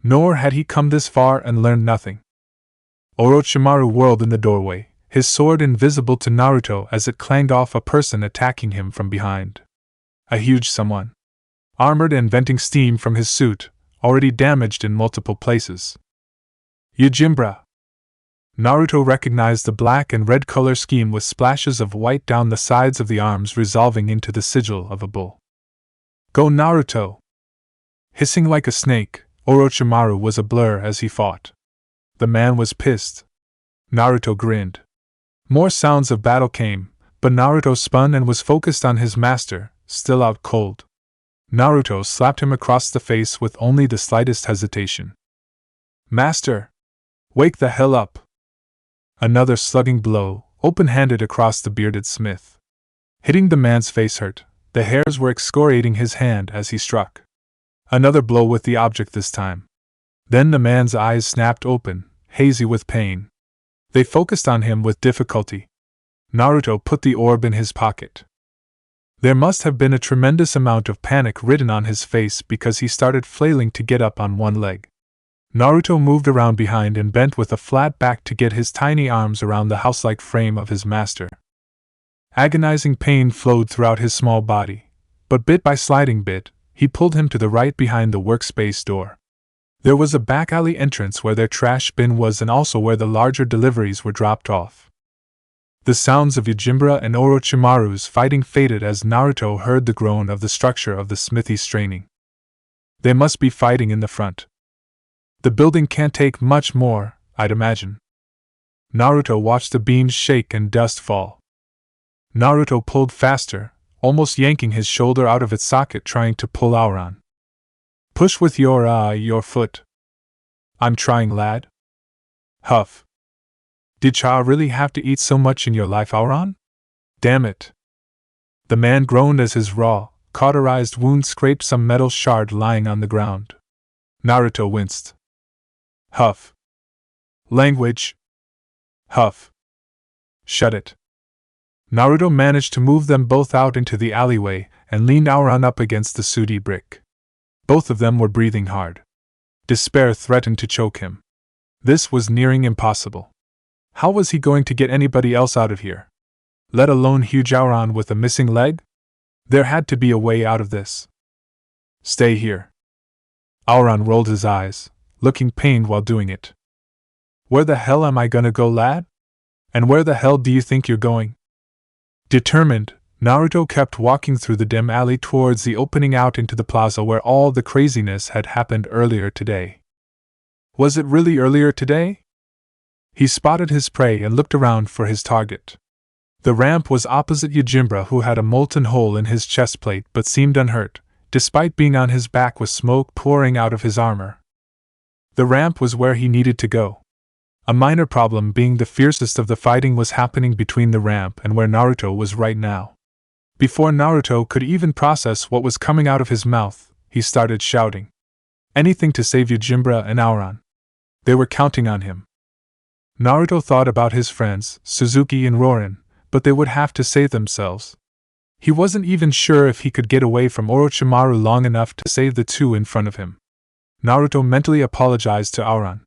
Nor had he come this far and learned nothing. Orochimaru whirled in the doorway, his sword invisible to Naruto as it clanged off a person attacking him from behind. A huge someone. Armored and venting steam from his suit, already damaged in multiple places. Yajimbra. Naruto recognized the black and red color scheme with splashes of white down the sides of the arms resolving into the sigil of a bull. Go, Naruto! Hissing like a snake, Orochimaru was a blur as he fought. The man was pissed. Naruto grinned. More sounds of battle came, but Naruto spun and was focused on his master, still out cold. Naruto slapped him across the face with only the slightest hesitation. Master! Wake the hell up! Another slugging blow, open-handed across the bearded smith. Hitting the man's face hurt, the hairs were excoriating his hand as he struck. Another blow with the object this time. Then the man's eyes snapped open, hazy with pain. They focused on him with difficulty. Naruto put the orb in his pocket. There must have been a tremendous amount of panic written on his face because he started flailing to get up on one leg. Naruto moved around behind and bent with a flat back to get his tiny arms around the house-like frame of his master. Agonizing pain flowed throughout his small body, but bit by sliding bit, he pulled him to the right behind the workspace door. There was a back alley entrance where their trash bin was and also where the larger deliveries were dropped off. The sounds of Yajimbra and Orochimaru's fighting faded as Naruto heard the groan of the structure of the smithy straining. They must be fighting in the front. The building can't take much more, I'd imagine. Naruto watched the beams shake and dust fall. Naruto pulled faster, almost yanking his shoulder out of its socket, trying to pull Aoran. Push with your foot. I'm trying, lad. Huff. Did ya really have to eat so much in your life, Aoran? Damn it. The man groaned as his raw, cauterized wound scraped some metal shard lying on the ground. Naruto winced. Huff. Language. Huff. Shut it. Naruto managed to move them both out into the alleyway and leaned Aoran up against the sooty brick. Both of them were breathing hard. Despair threatened to choke him. This was nearing impossible. How was he going to get anybody else out of here? Let alone huge Aoran with a missing leg? There had to be a way out of this. Stay here. Aoran rolled his eyes, looking pained while doing it. Where the hell am I gonna go, lad? And where the hell do you think you're going? Determined, Naruto kept walking through the dim alley towards the opening out into the plaza where all the craziness had happened earlier today. Was it really earlier today? He spotted his prey and looked around for his target. The ramp was opposite Yajimbra, who had a molten hole in his chest plate but seemed unhurt, despite being on his back with smoke pouring out of his armor. The ramp was where he needed to go. A minor problem being the fiercest of the fighting was happening between the ramp and where Naruto was right now. Before Naruto could even process what was coming out of his mouth, he started shouting. Anything to save Yajimbra and Aoran. They were counting on him. Naruto thought about his friends, Suzuki and Rorin, but they would have to save themselves. He wasn't even sure if he could get away from Orochimaru long enough to save the two in front of him. Naruto mentally apologized to Aoran.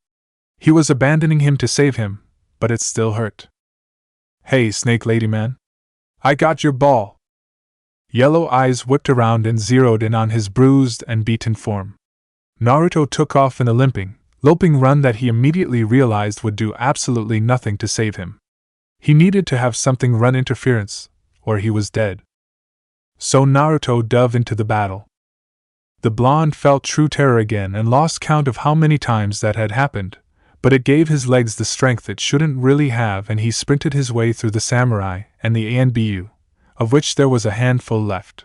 He was abandoning him to save him, but it still hurt. Hey, Snake Lady Man. I got your ball. Yellow eyes whipped around and zeroed in on his bruised and beaten form. Naruto took off in a loping run that he immediately realized would do absolutely nothing to save him. He needed to have something run interference, or he was dead. So Naruto dove into the battle. The blonde felt true terror again and lost count of how many times that had happened, but it gave his legs the strength it shouldn't really have, and he sprinted his way through the samurai and the ANBU, of which there was a handful left.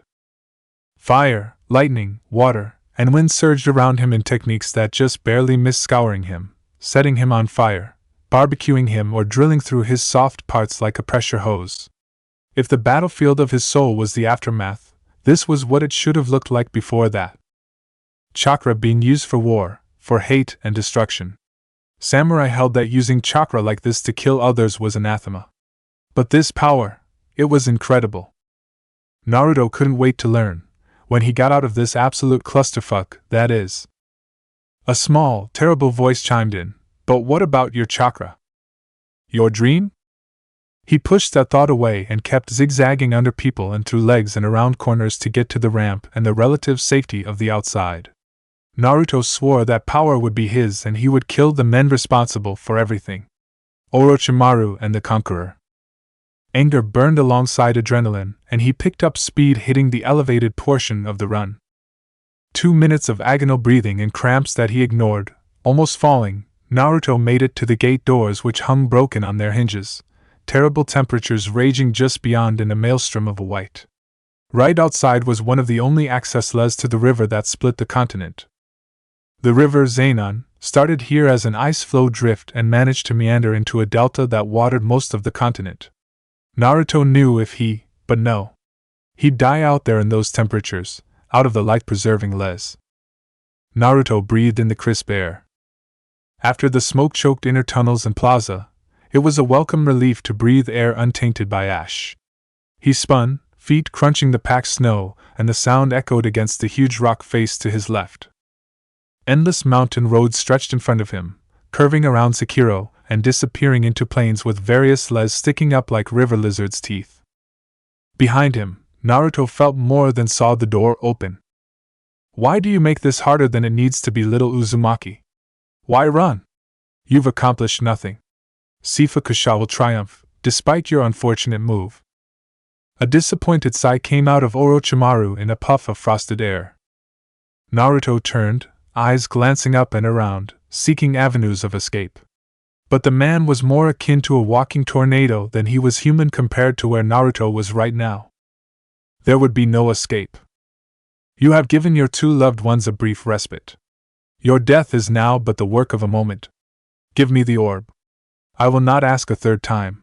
Fire, lightning, water, and wind surged around him in techniques that just barely missed scouring him, setting him on fire, barbecuing him, or drilling through his soft parts like a pressure hose. If the battlefield of his soul was the aftermath, this was what it should have looked like before that. Chakra being used for war, for hate and destruction. Samurai held that using chakra like this to kill others was anathema. But this power, it was incredible. Naruto couldn't wait to learn, when he got out of this absolute clusterfuck, that is. A small, terrible voice chimed in, but what about your chakra? Your dream? He pushed that thought away and kept zigzagging under people and through legs and around corners to get to the ramp and the relative safety of the outside. Naruto swore that power would be his and he would kill the men responsible for everything. Orochimaru and the Conqueror. Anger burned alongside adrenaline, and he picked up speed, hitting the elevated portion of the run. 2 minutes of agonal breathing and cramps that he ignored, almost falling, Naruto made it to the gate doors, which hung broken on their hinges, terrible temperatures raging just beyond in a maelstrom of white. Right outside was one of the only access lanes to the river that split the continent. The river Zainan started here as an ice flow drift and managed to meander into a delta that watered most of the continent. Naruto knew if he, but no. He'd die out there in those temperatures, out of the light-preserving les. Naruto breathed in the crisp air. After the smoke-choked inner tunnels and plaza, it was a welcome relief to breathe air untainted by ash. He spun, feet crunching the packed snow, and the sound echoed against the huge rock face to his left. Endless mountain roads stretched in front of him, curving around Sekiro and disappearing into plains with various les sticking up like river lizards' teeth. Behind him, Naruto felt more than saw the door open. Why do you make this harder than it needs to be, little Uzumaki? Why run? You've accomplished nothing. Seifuku-sha will triumph, despite your unfortunate move. A disappointed sigh came out of Orochimaru in a puff of frosted air. Naruto turned, eyes glancing up and around, seeking avenues of escape. But the man was more akin to a walking tornado than he was human compared to where Naruto was right now. There would be no escape. You have given your two loved ones a brief respite. Your death is now but the work of a moment. Give me the orb. I will not ask a third time.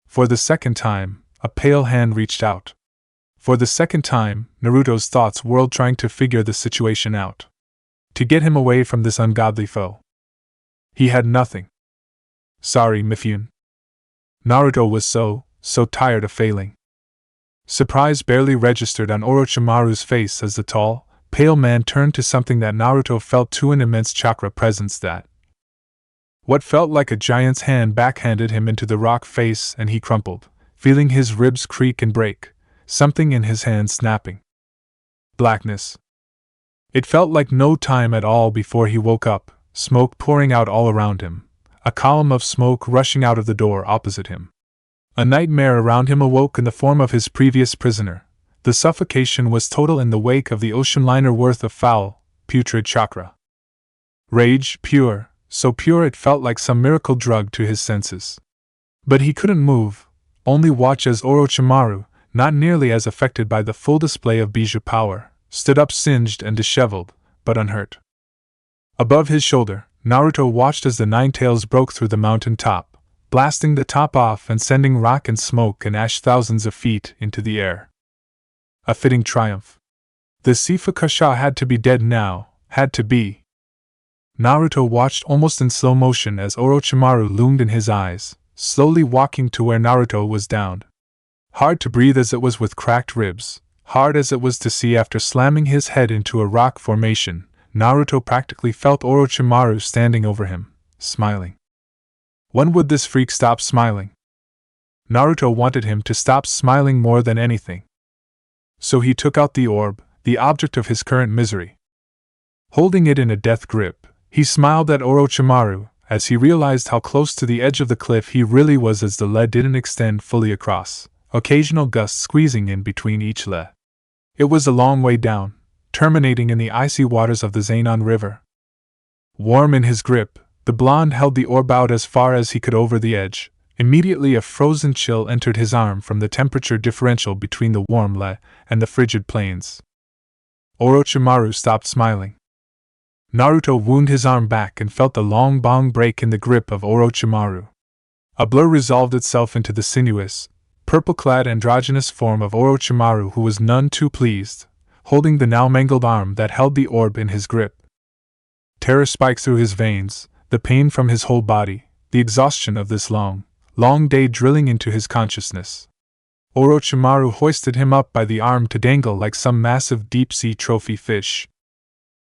For the second time, a pale hand reached out. For the second time, Naruto's thoughts whirled, trying to figure the situation out. To get him away from this ungodly foe. He had nothing. Sorry, Mifune. Naruto was so tired of failing. Surprise barely registered on Orochimaru's face as the tall, pale man turned to something that Naruto felt to an immense chakra presence that. What felt like a giant's hand backhanded him into the rock face and he crumpled, feeling his ribs creak and break, something in his hand snapping. Blackness. It felt like no time at all before he woke up, smoke pouring out all around him, a column of smoke rushing out of the door opposite him. A nightmare around him awoke in the form of his previous prisoner. The suffocation was total in the wake of the ocean liner worth of foul, putrid chakra. Rage, pure, so pure it felt like some miracle drug to his senses. But he couldn't move, only watch as Orochimaru, not nearly as affected by the full display of bijou power, stood up singed and disheveled, but unhurt. Above his shoulder, Naruto watched as the Nine Tails broke through the mountain top, blasting the top off and sending rock and smoke and ash thousands of feet into the air. A fitting triumph. The Seifuku-sha had to be dead now, had to be. Naruto watched almost in slow motion as Orochimaru loomed in his eyes, slowly walking to where Naruto was downed. Hard to breathe as it was with cracked ribs, hard as it was to see after slamming his head into a rock formation, Naruto practically felt Orochimaru standing over him, smiling. When would this freak stop smiling? Naruto wanted him to stop smiling more than anything. So he took out the orb, the object of his current misery. Holding it in a death grip, he smiled at Orochimaru, as he realized how close to the edge of the cliff he really was as the lead didn't extend fully across, occasional gusts squeezing in between each lead. It was a long way down, terminating in the icy waters of the Zanon River. Warm in his grip, the blonde held the orb out as far as he could over the edge. Immediately a frozen chill entered his arm from the temperature differential between the warm lead and the frigid plains. Orochimaru stopped smiling. Naruto wound his arm back and felt the long bong break in the grip of Orochimaru. A blur resolved itself into the sinuous, purple-clad androgynous form of Orochimaru, who was none too pleased, holding the now mangled arm that held the orb in his grip. Terror spiked through his veins, the pain from his whole body, the exhaustion of this long day drilling into his consciousness. Orochimaru hoisted him up by the arm to dangle like some massive deep-sea trophy fish.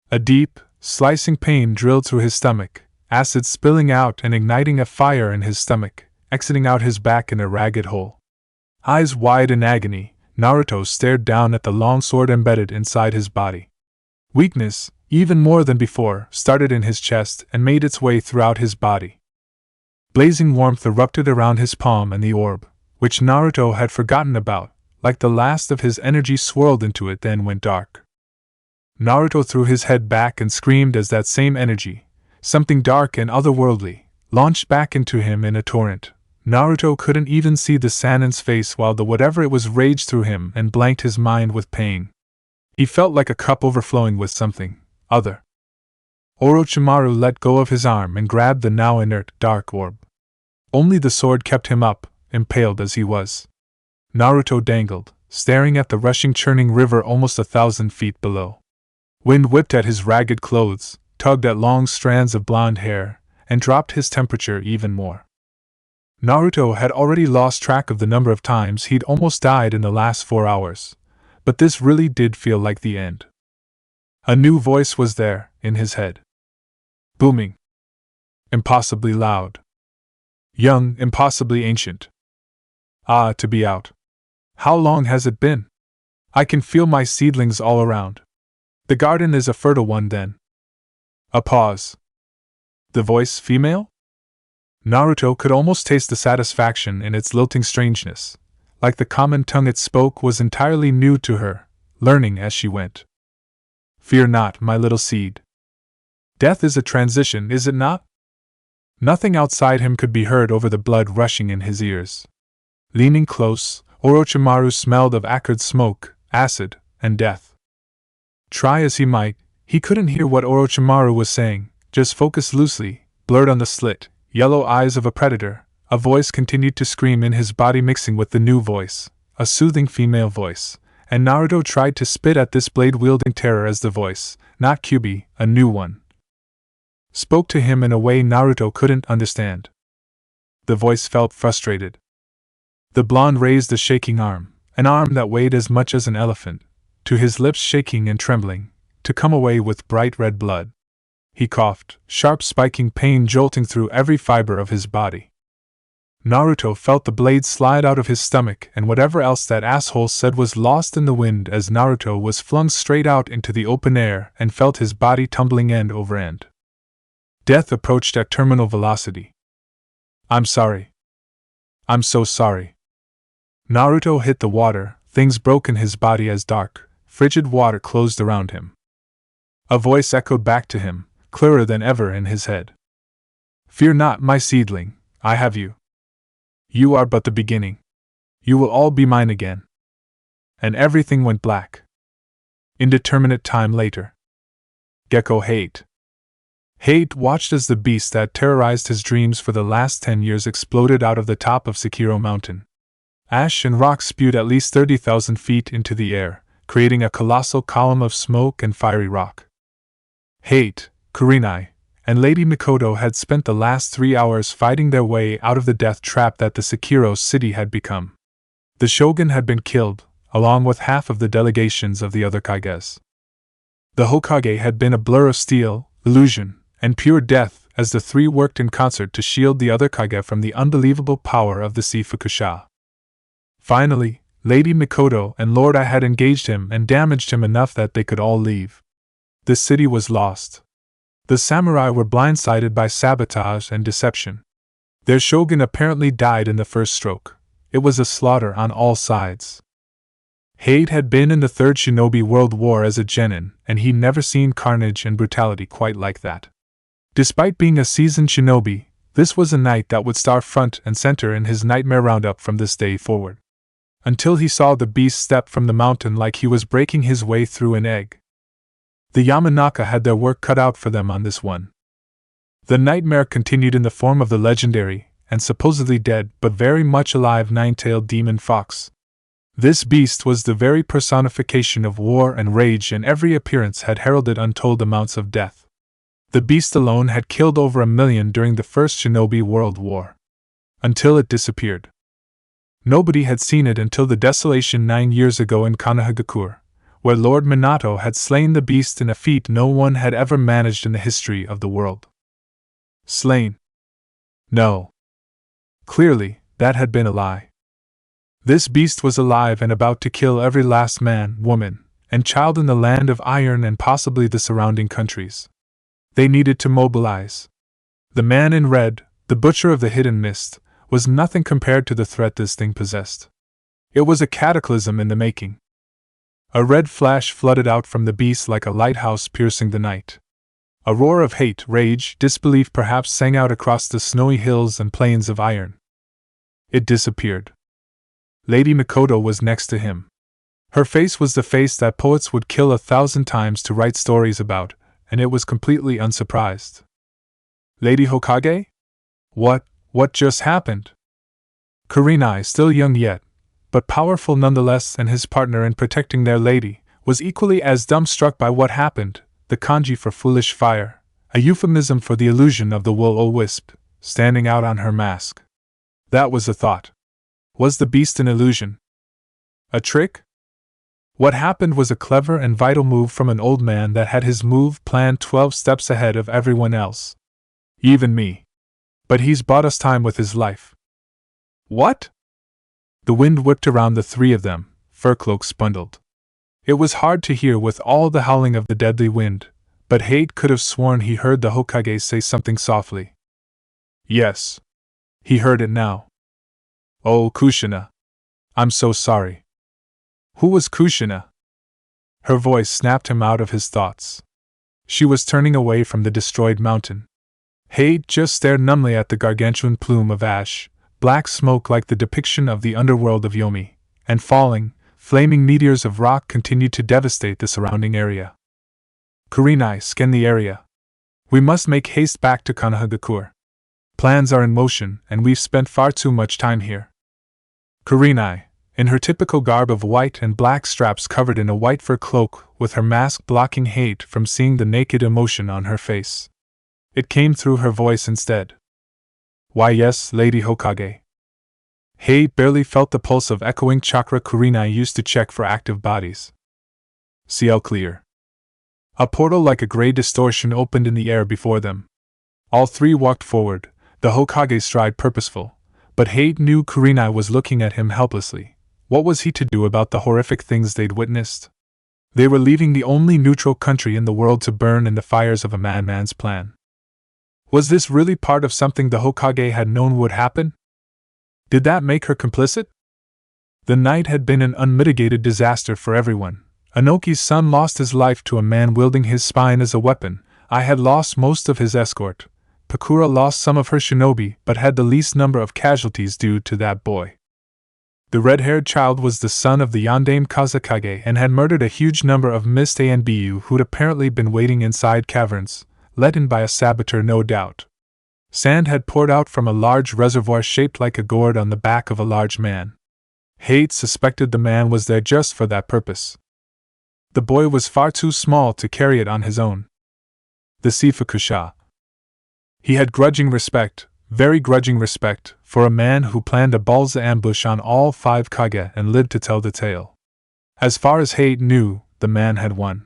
A deep, slicing pain drilled through his stomach, acid spilling out and igniting a fire in his stomach, exiting out his back in a ragged hole. Eyes wide in agony, Naruto stared down at the long sword embedded inside his body. Weakness, even more than before, started in his chest and made its way throughout his body. Blazing warmth erupted around his palm, and the orb, which Naruto had forgotten about, like the last of his energy swirled into it, then went dark. Naruto threw his head back and screamed as that same energy, something dark and otherworldly, launched back into him in a torrent. Naruto couldn't even see the Sanin's face while the whatever it was raged through him and blanked his mind with pain. He felt like a cup overflowing with something other. Orochimaru let go of his arm and grabbed the now inert, dark orb. Only the sword kept him up, impaled as he was. Naruto dangled, staring at the rushing, churning river almost 1,000 feet below. Wind whipped at his ragged clothes, tugged at long strands of blonde hair, and dropped his temperature even more. Naruto had already lost track of the number of times he'd almost died in the last 4 hours, but this really did feel like the end. A new voice was there, in his head. Booming. Impossibly loud. Young, impossibly ancient. Ah, to be out. How long has it been? I can feel my seedlings all around. The garden is a fertile one then. A pause. The voice female? Naruto could almost taste the satisfaction in its lilting strangeness, like the common tongue it spoke was entirely new to her, learning as she went. Fear not, my little seed. Death is a transition, is it not? Nothing outside him could be heard over the blood rushing in his ears. Leaning close, Orochimaru smelled of acrid smoke, acid, and death. Try as he might, he couldn't hear what Orochimaru was saying, just focused loosely, blurred on the slit, yellow eyes of a predator. A voice continued to scream in his body, mixing with the new voice, a soothing female voice, and Naruto tried to spit at this blade-wielding terror as the voice, not Kyubi, a new one, spoke to him in a way Naruto couldn't understand. The voice felt frustrated. The blonde raised a shaking arm, an arm that weighed as much as an elephant, to his lips, shaking and trembling, to come away with bright red blood. He coughed, sharp spiking pain jolting through every fiber of his body. Naruto felt the blade slide out of his stomach, and whatever else that asshole said was lost in the wind as Naruto was flung straight out into the open air and felt his body tumbling end over end. Death approached at terminal velocity. I'm sorry. I'm so sorry. Naruto hit the water, things broke in his body as dark, frigid water closed around him. A voice echoed back to him, clearer than ever in his head. Fear not, my seedling, I have you. You are but the beginning. You will all be mine again. And everything went black. Indeterminate time later. Gecko Hate. Hate watched as the beast that terrorized his dreams for the last 10 years exploded out of the top of Sekiro Mountain. Ash and rock spewed at least 30,000 feet into the air, creating a colossal column of smoke and fiery rock. Hate, Kurenai, and Lady Mikoto had spent the last 3 hours fighting their way out of the death trap that the Sekiro city had become. The shogun had been killed, along with half of the delegations of the other Kages. The Hokage had been a blur of steel, illusion, and pure death as the three worked in concert to shield the other Kage from the unbelievable power of the Seifuku-sha. Finally, Lady Mikoto and Lord Ai had engaged him and damaged him enough that they could all leave. The city was lost. The samurai were blindsided by sabotage and deception. Their shogun apparently died in the first stroke. It was a slaughter on all sides. Hate had been in the Third Shinobi World War as a genin, and he'd never seen carnage and brutality quite like that. Despite being a seasoned shinobi, this was a night that would star front and center in his nightmare roundup from this day forward. Until he saw the beast step from the mountain like he was breaking his way through an egg. The Yamanaka had their work cut out for them on this one. The nightmare continued in the form of the legendary, and supposedly dead but very much alive nine-tailed demon fox. This beast was the very personification of war and rage, and every appearance had heralded untold amounts of death. The beast alone had killed over 1 million during the First Shinobi World War. Until it disappeared. Nobody had seen it until the desolation 9 years ago in Konohagakure, where Lord Minato had slain the beast in a feat no one had ever managed in the history of the world. Slain? No. Clearly, that had been a lie. This beast was alive and about to kill every last man, woman, and child in the land of iron and possibly the surrounding countries. They needed to mobilize. The man in red, the butcher of the hidden mist, was nothing compared to the threat this thing possessed. It was a cataclysm in the making. A red flash flooded out from the beast like a lighthouse piercing the night. A roar of hate, rage, disbelief perhaps sang out across the snowy hills and plains of iron. It disappeared. Lady Mikoto was next to him. Her face was the face that poets would kill 1,000 times to write stories about, and it was completely unsurprised. Lady Hokage? What just happened? Kurenai, still young yet, but powerful nonetheless, and his partner in protecting their lady, was equally as dumbstruck by what happened, the kanji for foolish fire, a euphemism for the illusion of the will-o-wisp, standing out on her mask. That was the thought. Was the beast an illusion? A trick? What happened was a clever and vital move from an old man that had his move planned 12 steps ahead of everyone else. Even me. But he's bought us time with his life. What? The wind whipped around the three of them, fur cloaks bundled. It was hard to hear with all the howling of the deadly wind, but Hate could have sworn he heard the Hokage say something softly. Yes. He heard it now. Oh, Kushina. I'm so sorry. Who was Kushina? Her voice snapped him out of his thoughts. She was turning away from the destroyed mountain. Hate just stared numbly at the gargantuan plume of ash, black smoke like the depiction of the underworld of Yomi, and falling, flaming meteors of rock continued to devastate the surrounding area. Kurenai, scan the area. We must make haste back to Konohagakure. Plans are in motion, and we've spent far too much time here. Kurenai, in her typical garb of white and black straps covered in a white fur cloak, with her mask blocking Hate from seeing the naked emotion on her face. It came through her voice instead. Why yes, Lady Hokage. Hate barely felt the pulse of echoing chakra Kurenai used to check for active bodies. CL clear. A portal like a gray distortion opened in the air before them. All three walked forward, the Hokage's stride purposeful, but Hate knew Kurenai was looking at him helplessly. What was he to do about the horrific things they'd witnessed? They were leaving the only neutral country in the world to burn in the fires of a madman's plan. Was this really part of something the Hokage had known would happen? Did that make her complicit? The night had been an unmitigated disaster for everyone. Anoki's son lost his life to a man wielding his spine as a weapon. I had lost most of his escort. Pakura lost some of her shinobi, but had the least number of casualties due to that boy. The red-haired child was the son of the Yondaime Kazakage and had murdered a huge number of Mist Anbu who'd apparently been waiting inside caverns, let in by a saboteur no doubt. Sand had poured out from a large reservoir shaped like a gourd on the back of a large man. Hate suspected the man was there just for that purpose. The boy was far too small to carry it on his own. The Seifuku-sha. He had grudging respect, very grudging respect, for a man who planned a balsa ambush on all 5 Kage and lived to tell the tale. As far as Hate knew, the man had won.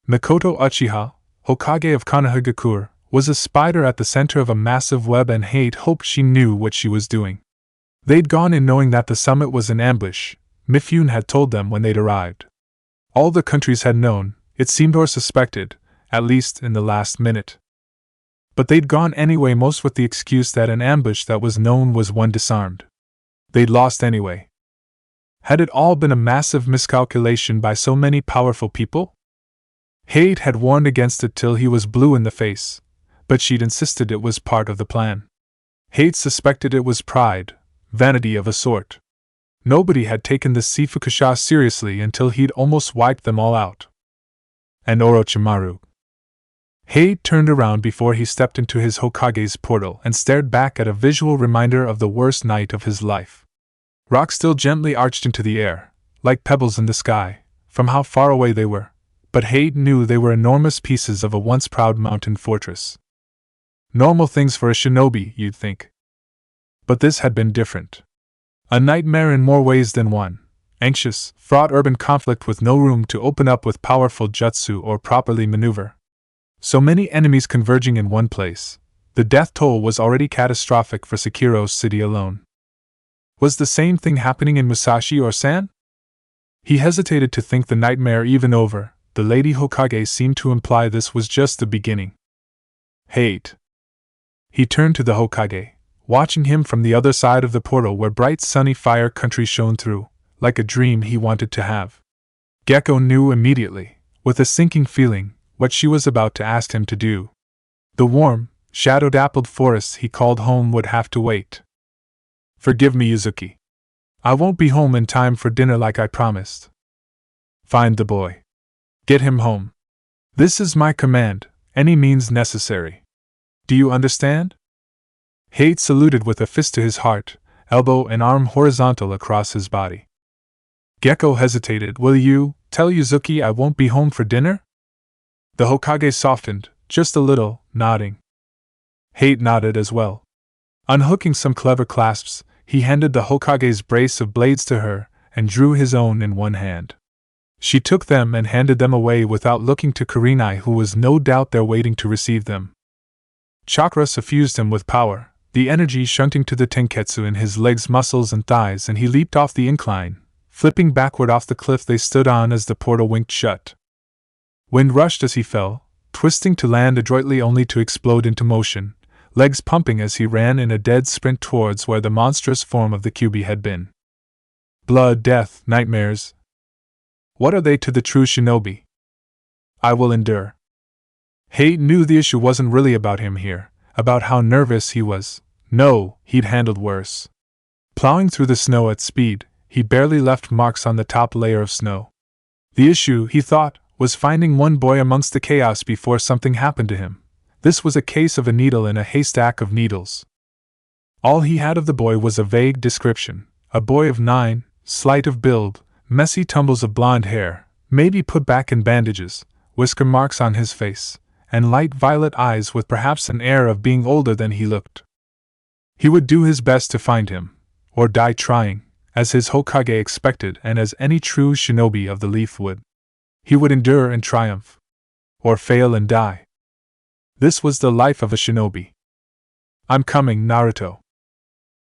Mikoto Uchiha, Hokage of Konohagakure, was a spider at the center of a massive web, and Hate hoped she knew what she was doing. They'd gone in knowing that the summit was an ambush. Mifune had told them when they'd arrived. All the countries had known, it seemed, or suspected, at least in the last minute. But they'd gone anyway, most with the excuse that an ambush that was known was one disarmed. They'd lost anyway. Had it all been a massive miscalculation by so many powerful people? Hate had warned against it till he was blue in the face, but she'd insisted it was part of the plan. Hate suspected it was pride, vanity of a sort. Nobody had taken the Seifuku-sha seriously until he'd almost wiped them all out. And Orochimaru. Hate turned around before he stepped into his Hokage's portal and stared back at a visual reminder of the worst night of his life. Rocks still gently arched into the air, like pebbles in the sky, from how far away they were, but Hate knew they were enormous pieces of a once proud mountain fortress. Normal things for a shinobi, you'd think. But this had been different. A nightmare in more ways than one. Anxious, fraught urban conflict with no room to open up with powerful jutsu or properly maneuver. So many enemies converging in one place. The death toll was already catastrophic for Sekiro's city alone. Was the same thing happening in Musashi or San? He hesitated to think the nightmare even over. The Lady Hokage seemed to imply this was just the beginning. Hate. He turned to the Hokage, watching him from the other side of the portal where bright sunny fire country shone through, like a dream he wanted to have. Gecko knew immediately, with a sinking feeling, what she was about to ask him to do. The warm, shadow-dappled forests he called home would have to wait. Forgive me, Yuzuki. I won't be home in time for dinner like I promised. Find the boy. Get him home. This is my command, any means necessary. Do you understand? Hate saluted with a fist to his heart, elbow and arm horizontal across his body. Gecko hesitated. Will you tell Yuzuki I won't be home for dinner? The Hokage softened, just a little, nodding. Hate nodded as well. Unhooking some clever clasps, he handed the Hokage's brace of blades to her, and drew his own in one hand. She took them and handed them away without looking to Kurenai, who was no doubt there waiting to receive them. Chakra suffused him with power, the energy shunting to the tenketsu in his legs, muscles, and thighs, and he leaped off the incline, flipping backward off the cliff they stood on as the portal winked shut. Wind rushed as he fell, twisting to land adroitly only to explode into motion, legs pumping as he ran in a dead sprint towards where the monstrous form of the Kyuubi had been. Blood, death, nightmares. What are they to the true shinobi? I will endure. Hate knew the issue wasn't really about him here, about how nervous he was. No, he'd handled worse. Plowing through the snow at speed, he barely left marks on the top layer of snow. The issue, he thought, was finding one boy amongst the chaos before something happened to him. This was a case of a needle in a haystack of needles. All he had of the boy was a vague description. A boy of 9, slight of build, messy tumbles of blonde hair, maybe put back in bandages, whisker marks on his face, and light violet eyes with perhaps an air of being older than he looked. He would do his best to find him, or die trying, as his Hokage expected and as any true shinobi of the leaf would. He would endure and triumph, or fail and die. This was the life of a shinobi. I'm coming, Naruto.